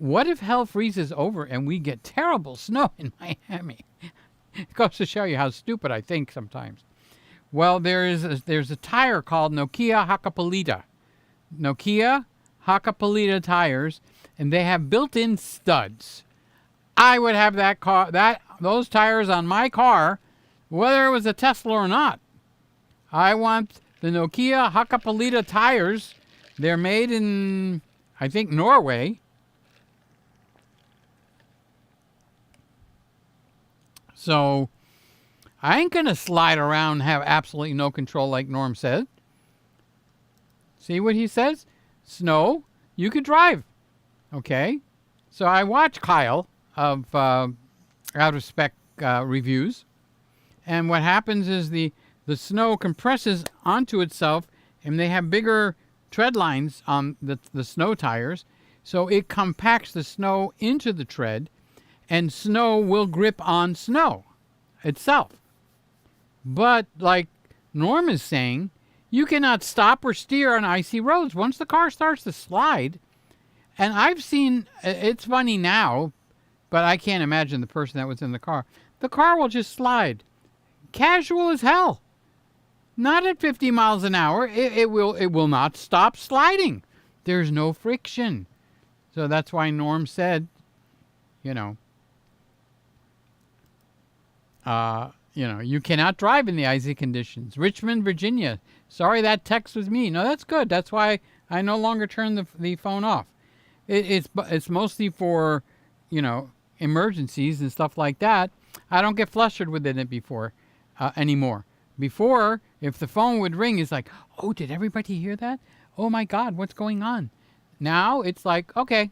if hell freezes over and we get terrible snow in Miami? It goes to show you how stupid I think sometimes. Well, there's a tire called Nokia Hakkapeliitta tires, and they have built-in studs. I would have those tires on my car, whether it was a Tesla or not. I want the Nokia Hakkapeliitta tires. They're made in, I think, Norway. So I ain't going to slide around and have absolutely no control like Norm said. See what he says? Snow, you could drive. Okay? So I watch Kyle of Out of Spec reviews. And what happens is the snow compresses onto itself, and they have bigger tread lines on the snow tires. So it compacts the snow into the tread, and snow will grip on snow itself. But like Norm is saying, you cannot stop or steer on icy roads. Once the car starts to slide, and I've seen, it's funny now, but I can't imagine the person that was in the car. The car will just slide. Casual as hell. Not at 50 miles an hour. It will not stop sliding. There's no friction. So that's why Norm said, you cannot drive in the icy conditions. Richmond, Virginia. Sorry, that text was me. No, that's good. That's why I no longer turn the phone off. It's mostly for, emergencies and stuff like that. I don't get flustered with it anymore. Before, if the phone would ring, it's like, oh, did everybody hear that? Oh my God, what's going on? Now it's like, okay.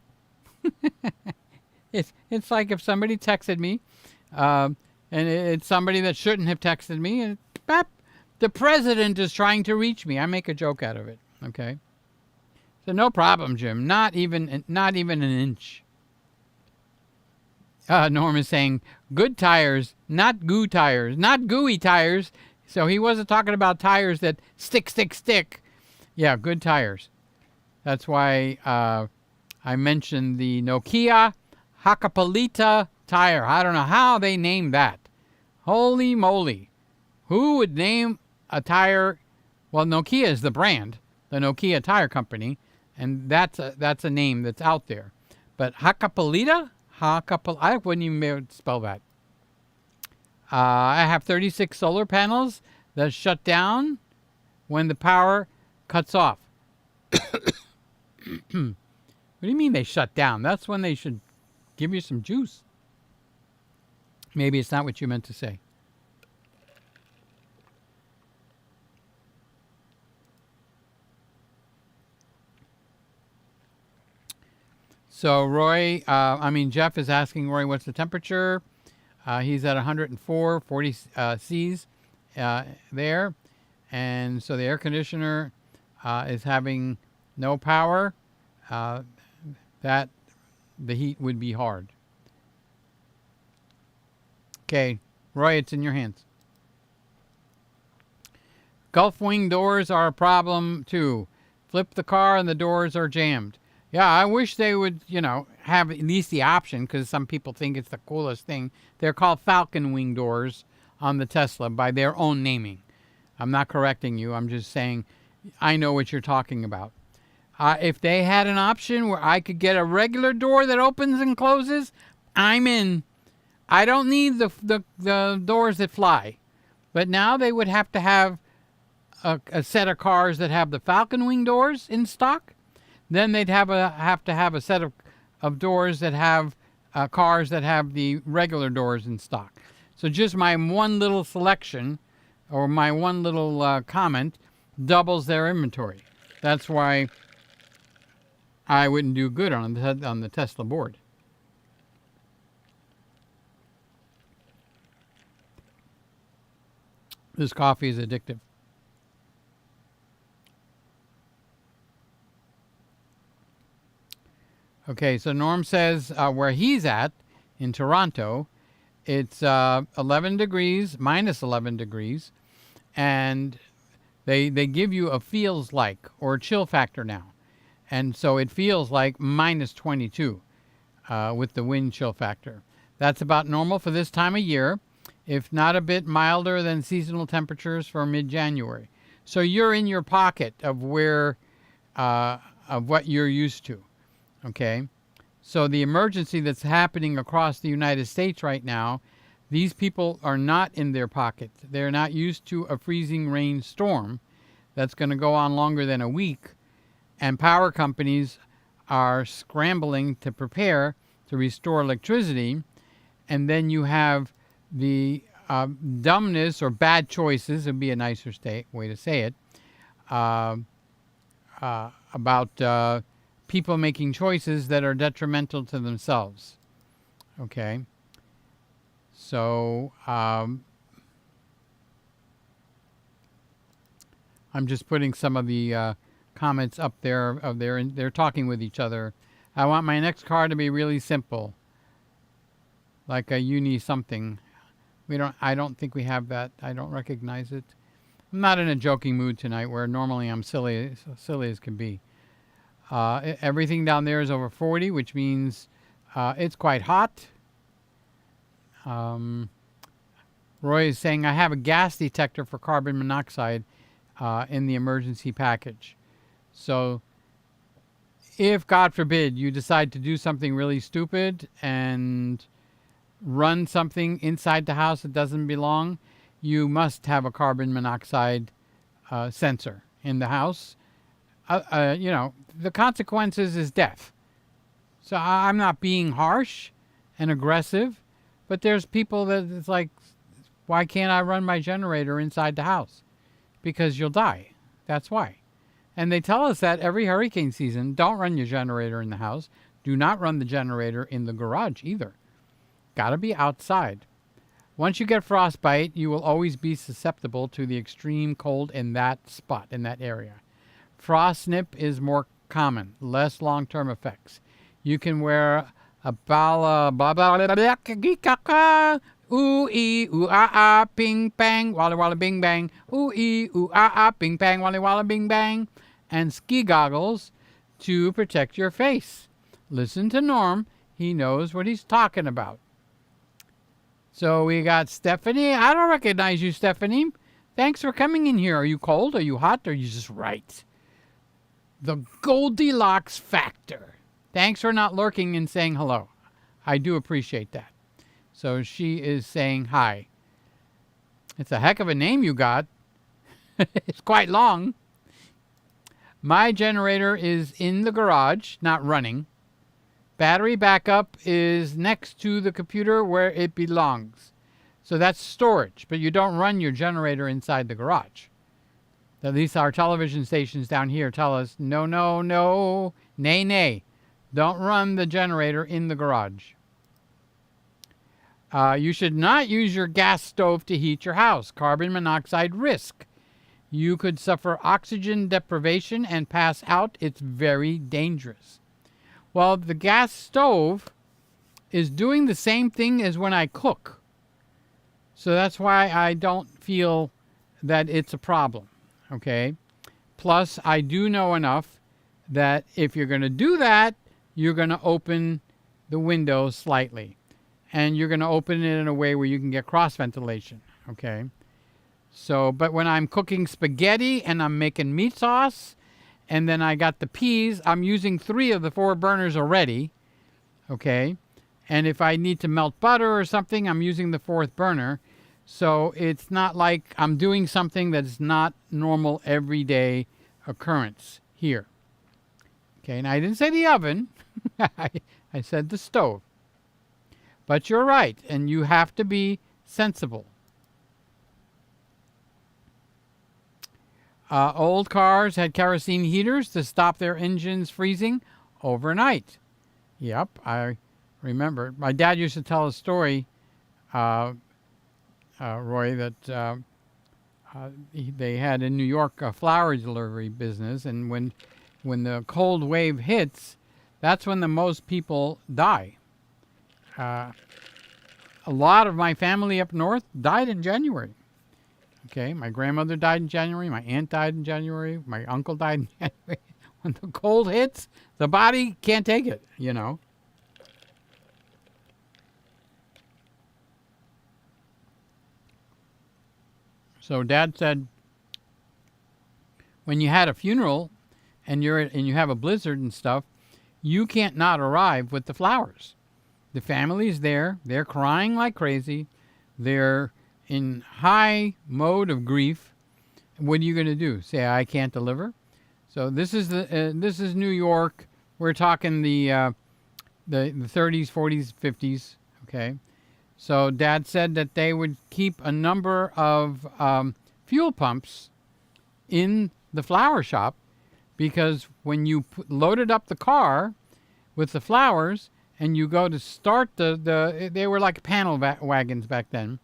It's like if somebody texted me, and it's somebody that shouldn't have texted me, and the president is trying to reach me. I make a joke out of it. Okay. So no problem, Jim. Not even an inch. Norm is saying good tires, not goo tires, not gooey tires. So he wasn't talking about tires that stick. Yeah, good tires. That's why I mentioned the Nokia Hakkapeliitta tire. I don't know how they named that. Holy moly. Who would name a tire? Well, Nokia is the brand, the Nokia Tire Company, and that's a name that's out there. But Hakkapeliitta? I wouldn't even be able to spell that. I have 36 solar panels that shut down when the power cuts off. What do you mean they shut down? That's when they should give you some juice. Maybe it's not what you meant to say. So Jeff is asking Roy, what's the temperature? He's at 104, 40 C's there. And so the air conditioner is having no power. That the heat would be hard. Okay, Roy, it's in your hands. Gulf wing doors are a problem too. Flip the car and the doors are jammed. Yeah, I wish they would, have at least the option, because some people think it's the coolest thing. They're called Falcon wing doors on the Tesla by their own naming. I'm not correcting you. I'm just saying I know what you're talking about. If they had an option where I could get a regular door that opens and closes, I'm in. I don't need the doors that fly. But now they would have to have a set of cars that have the Falcon wing doors in stock. Then they'd have to have a set of doors that have cars that have the regular doors in stock. So just my one little selection or my one little comment doubles their inventory. That's why I wouldn't do good on the Tesla board. This coffee is addictive. Okay, so Norm says where he's at in Toronto, it's 11 degrees, minus 11 degrees, and they give you a feels like or a chill factor now. And so it feels like minus 22 with the wind chill factor. That's about normal for this time of year, if not a bit milder than seasonal temperatures for mid-January. So you're in your pocket of where of what you're used to. Okay, so the emergency that's happening across the United States right now, these people are not in their pockets. They're not used to a freezing rain storm that's going to go on longer than a week, and power companies are scrambling to prepare to restore electricity, and then you have the dumbness or bad choices, would be a nicer way to say it, about people making choices that are detrimental to themselves. Okay. So I'm just putting some of the comments up there of they're talking with each other. I want my next car to be really simple, like a uni something. I don't think we have that. I don't recognize it. I'm not in a joking mood tonight, where normally I'm silly as can be. Everything down there is over 40, which means it's quite hot. Roy is saying, I have a gas detector for carbon monoxide in the emergency package. So if, God forbid, you decide to do something really stupid and run something inside the house that doesn't belong, you must have a carbon monoxide sensor in the house. The consequences is death. So I'm not being harsh and aggressive, but there's people that it's like, why can't I run my generator inside the house? Because you'll die. That's why. And they tell us that every hurricane season. Don't run your generator in the house. Do not run the generator in the garage either. Got to be outside. Once you get frostbite, you will always be susceptible to the extreme cold in that spot, in that area. Frost snip is more common, less long-term effects. You can wear a bala ooh ee ooh ah ping bang walla walla bing bang ooh ee ooh ah ping bang walla walla bing bang, and ski goggles to protect your face. Listen to Norm. He knows what he's talking about. So we got Stephanie. I don't recognize you, Stephanie. Thanks for coming in here. Are you cold? Are you hot? Or are you just right? The Goldilocks factor. Thanks for not lurking and saying hello. I do appreciate that. So she is saying hi. It's a heck of a name you got. It's quite long. My generator is in the garage, not running. Battery backup is next to the computer where it belongs. So that's storage, but you don't run your generator inside the garage. At least our television stations down here tell us, no, no, no, nay, nay. Don't run the generator in the garage. You should not use your gas stove to heat your house. Carbon monoxide risk. You could suffer oxygen deprivation and pass out. It's very dangerous. Well, the gas stove is doing the same thing as when I cook. So that's why I don't feel that it's a problem. Okay? Plus, I do know enough that if you're going to do that, you're going to open the window slightly. And you're going to open it in a way where you can get cross ventilation. Okay? So, but when I'm cooking spaghetti and I'm making meat sauce, and then I got the peas, I'm using 3 of the 4 burners already. Okay? And if I need to melt butter or something, I'm using the 4th burner. So it's not like I'm doing something that's not normal everyday occurrence here. Okay, and I didn't say the oven. I said the stove. But you're right, and you have to be sensible. Old cars had kerosene heaters to stop their engines freezing overnight. Yep, I remember. My dad used to tell a story, Roy, that they had in New York a flower delivery business, and when the cold wave hits, that's when the most people die. A lot of my family up north died in January. Okay, my grandmother died in January, my aunt died in January, my uncle died in January. When the cold hits, the body can't take it, you know. So Dad said, when you had a funeral and you have a blizzard and stuff, you can't not arrive with the flowers. The family's there, they're crying like crazy, they're in high mode of grief. What are you going to do? Say I can't deliver? So this is New York. We're talking the 30s, 40s, 50s. Okay, so Dad said that they would keep a number of fuel pumps in the flower shop because when you loaded up the car with the flowers and you go to start they were like panel wagons back then,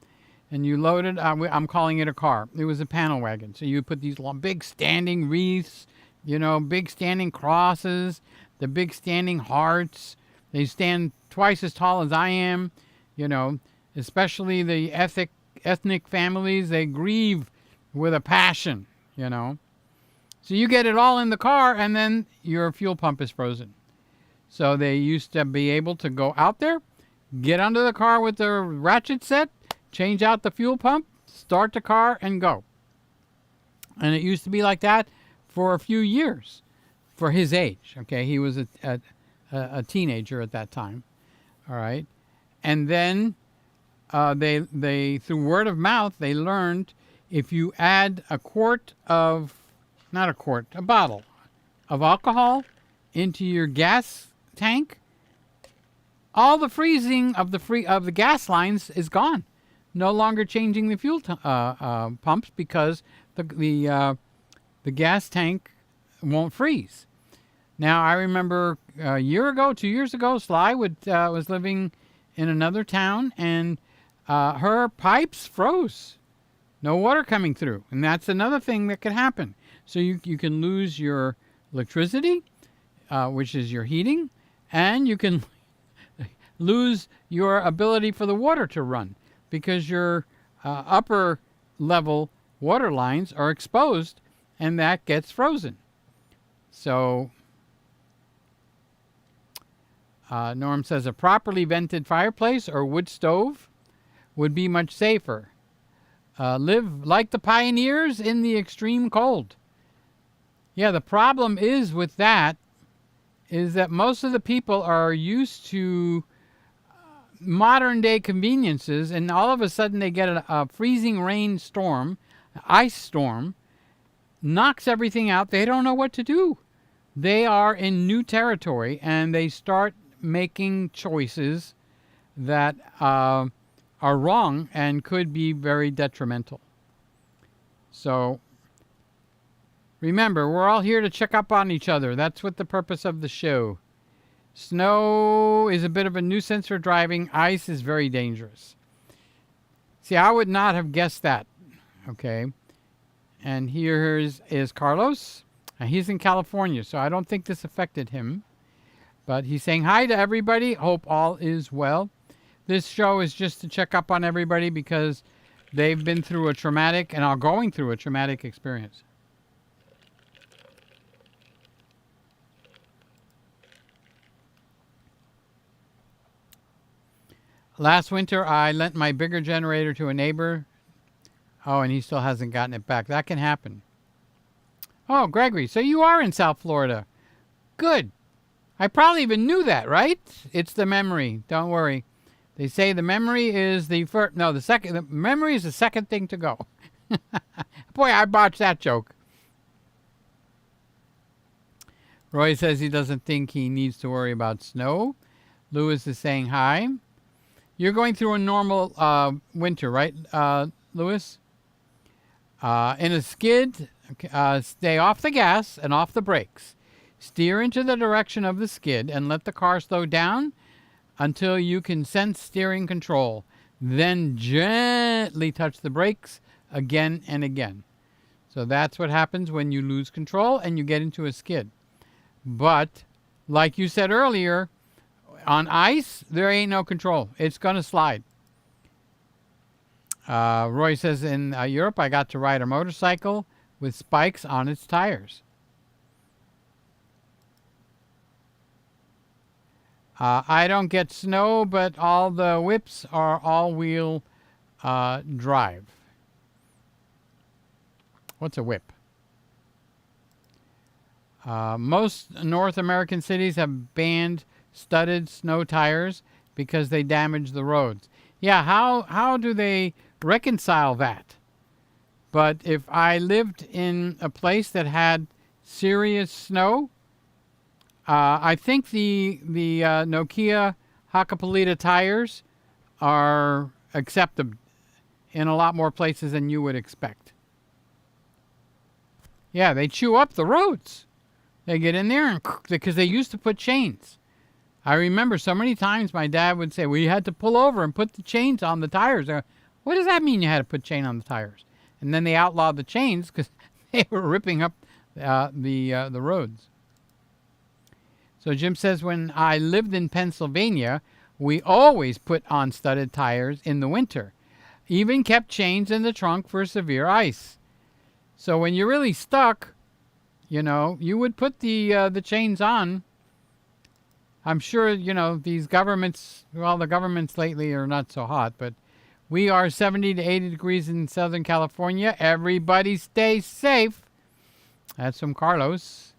and you loaded, I'm calling it a car. It was a panel wagon. So you put these long, big standing wreaths, big standing crosses, the big standing hearts. They stand twice as tall as I am, especially the ethnic families. They grieve with a passion, So you get it all in the car, and then your fuel pump is frozen. So they used to be able to go out there, get under the car with the ratchet set, change out the fuel pump, start the car, and go. And it used to be like that for a few years for his age. Okay, he was a teenager at that time. All right. And then they through word of mouth, they learned if you add a bottle of alcohol into your gas tank, all the freezing of the gas lines is gone. No longer changing the fuel pumps because the gas tank won't freeze. Now, I remember a year ago, 2 years ago, Sly was living in another town, and her pipes froze. No water coming through. And that's another thing that could happen. So you can lose your electricity, which is your heating, and you can lose your ability for the water to run because your upper level water lines are exposed, and that gets frozen. So Norm says a properly vented fireplace or wood stove would be much safer. Live like the pioneers in the extreme cold. Yeah, the problem is with that is that most of the people are used to modern day conveniences, and all of a sudden they get a freezing rain storm, ice storm, knocks everything out. They don't know what to do. They are in new territory, and they start making choices that are wrong and could be very detrimental. So remember, we're all here to check up on each other. That's what the purpose of the show. Snow is a bit of a nuisance for driving. Ice is very dangerous. See, I would not have guessed that. Okay. And here is Carlos. He's in California, so I don't think this affected him. But he's saying hi to everybody. Hope all is well. This show is just to check up on everybody because they've been through a traumatic and are going through a traumatic experience. Last winter, I lent my bigger generator to a neighbor. Oh, and he still hasn't gotten it back. That can happen. Oh, Gregory, so you are in South Florida. Good. I probably even knew that, right? It's the memory. Don't worry. They say the memory is the first. No, the memory is the second thing to go. Boy, I botched that joke. Roy says he doesn't think he needs to worry about snow. Lewis is saying hi. You're going through a normal winter, right, Lewis? In a skid, stay off the gas and off the brakes. Steer into the direction of the skid and let the car slow down until you can sense steering control. Then gently touch the brakes again and again. So that's what happens when you lose control and you get into a skid. But like you said earlier, on ice, there ain't no control. It's going to slide. Roy says in Europe, I got to ride a motorcycle with spikes on its tires. I don't get snow, but all the whips are all-wheel drive. What's a whip? Most North American cities have banned studded snow tires because they damage the roads. Yeah, how do they reconcile that? But if I lived in a place that had serious snow, I think the Nokia Hakkapeliitta tires are accepted in a lot more places than you would expect. Yeah, they chew up the roads. They get in there and because they used to put chains. I remember so many times my dad would say, well, you had to pull over and put the chains on the tires. What does that mean you had to put chain on the tires? And then they outlawed the chains because they were ripping up the roads. So Jim says, when I lived in Pennsylvania, we always put on studded tires in the winter. Even kept chains in the trunk for severe ice. So when you're really stuck, you would put the chains on. I'm sure, these governments, well, the governments lately are not so hot, but we are 70 to 80 degrees in Southern California. Everybody stay safe. That's from Carlos.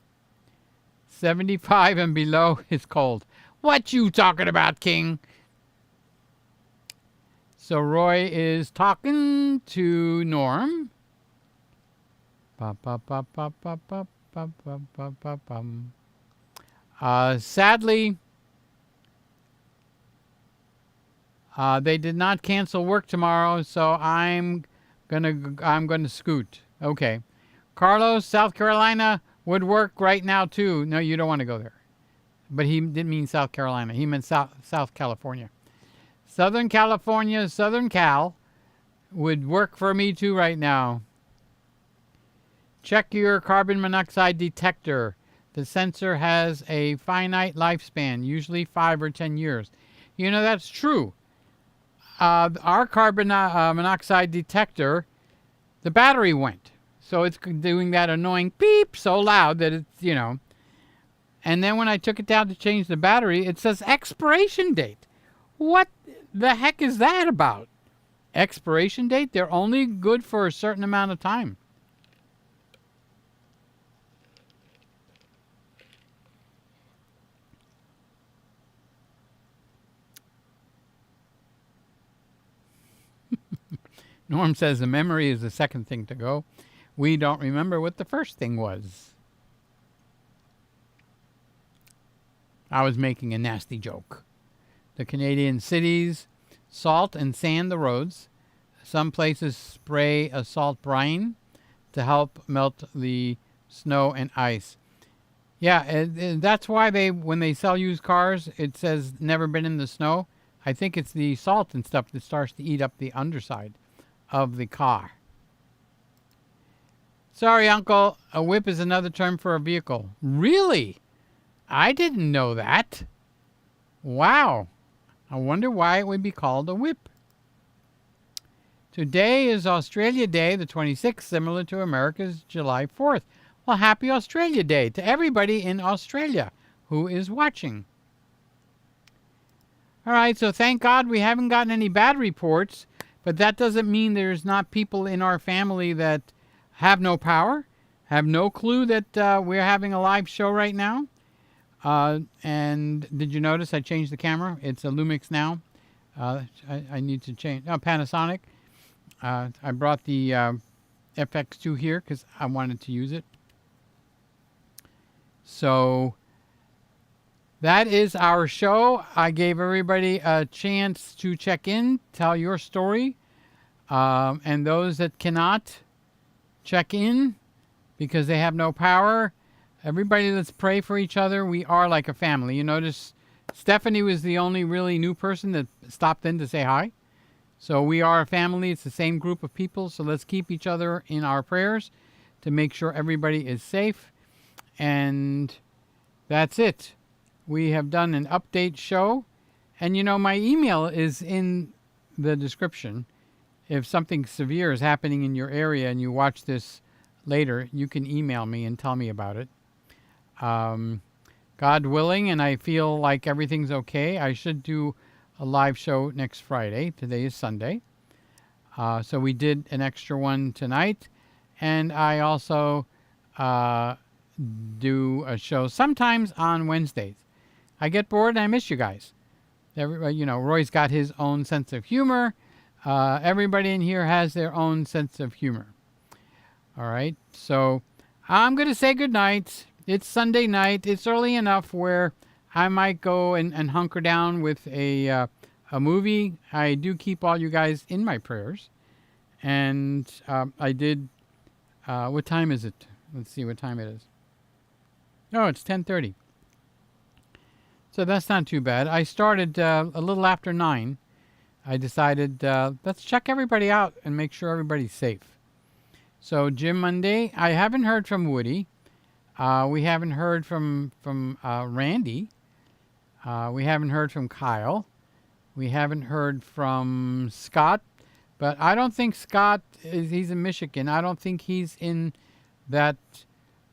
75 and below is cold. What you talking about, King? So Roy is talking to Norm. Sadly, they did not cancel work tomorrow, so I'm gonna scoot. Okay, Carlos, South Carolina would work right now too. No, you don't want to go there. But he didn't mean South Carolina. He meant South California. Southern California, Southern Cal would work for me too right now. Check your carbon monoxide detector. The sensor has a finite lifespan, usually 5 or 10 years. That's true. Our carbon monoxide detector, the battery went. So it's doing that annoying beep so loud that it's, And then when I took it down to change the battery, it says expiration date. What the heck is that about? Expiration date? They're only good for a certain amount of time. Norm says the memory is the second thing to go. We don't remember what the first thing was. I was making a nasty joke. The Canadian cities salt and sand the roads. Some places spray a salt brine to help melt the snow and ice. Yeah, and that's why when they sell used cars, it says never been in the snow. I think it's the salt and stuff that starts to eat up the underside of the car. Sorry, Uncle. A whip is another term for a vehicle. Really? I didn't know that. Wow. I wonder why it would be called a whip. Today is Australia Day, the 26th, similar to America's July 4th. Well, happy Australia Day to everybody in Australia who is watching. All right, so thank God we haven't gotten any bad reports, but that doesn't mean there's not people in our family that have no power, have no clue that we're having a live show right now. And did you notice I changed the camera? It's a Lumix now. I need to change. Oh, Panasonic. I brought the FX2 here because I wanted to use it. So that is our show. I gave everybody a chance to check in, tell your story. And those that cannot check in because they have no power, everybody, let's pray for each other. We are like a family. You notice Stephanie was the only really new person that stopped in to say hi. So we are a family. It's the same group of people. So let's keep each other in our prayers to make sure everybody is safe. And that's it. We have done an update show. And my email is in the description. If something severe is happening in your area and you watch this later, you can email me and tell me about it. God willing, and I feel like everything's okay, I should do a live show next Friday. Today is Sunday. So we did an extra one tonight. And I also do a show sometimes on Wednesdays. I get bored and I miss you guys. Roy's got his own sense of humor. Everybody in here has their own sense of humor. All right. So I'm going to say good night. It's Sunday night. It's early enough where I might go and hunker down with a movie. I do keep all you guys in my prayers. And I did, what time is it? Let's see what time it is. No, it's 10:30. So that's not too bad. I started a little after 9. I decided let's check everybody out and make sure everybody's safe. So Jim Monday, I haven't heard from Woody. We haven't heard from Randy. We haven't heard from Kyle. We haven't heard from Scott. But I don't think Scott he's in Michigan. I don't think he's in that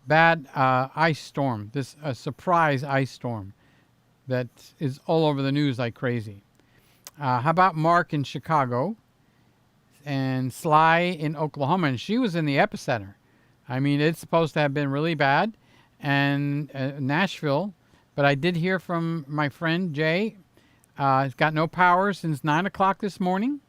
bad ice storm, this surprise ice storm that is all over the news like crazy. How about Mark in Chicago and Sly in Oklahoma? And she was in the epicenter. I mean, it's supposed to have been really bad. And Nashville. But I did hear from my friend Jay. He's got no power since 9 o'clock this morning.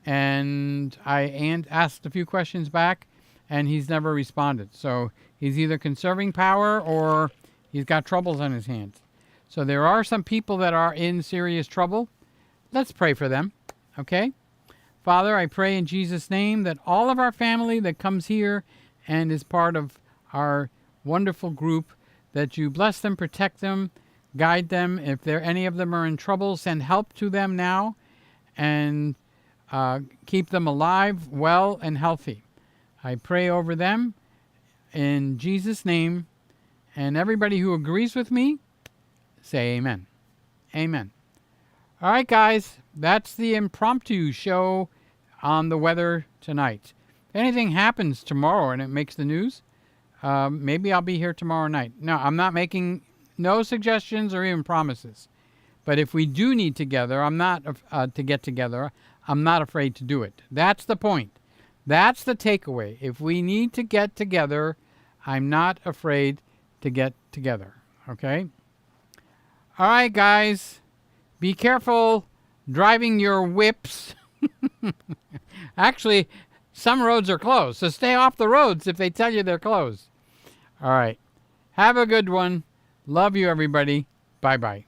And I asked a few questions back, and he's never responded. So he's either conserving power or he's got troubles on his hands. So there are some people that are in serious trouble. Let's pray for them, okay? Father, I pray in Jesus' name that all of our family that comes here and is part of our wonderful group, that you bless them, protect them, guide them. If any of them are in trouble, send help to them now, and keep them alive, well, and healthy. I pray over them in Jesus' name, and everybody who agrees with me, say amen. Amen. All right, guys, that's the impromptu show on the weather tonight. If anything happens tomorrow and it makes the news, maybe I'll be here tomorrow night. No, I'm not making no suggestions or even promises. But if we do need to get together, I'm not afraid to do it. That's the point. That's the takeaway. If we need to get together, I'm not afraid to get together. Okay? All right, guys. Be careful driving your whips. Actually, some roads are closed, so stay off the roads if they tell you they're closed. All right. Have a good one. Love you, everybody. Bye-bye.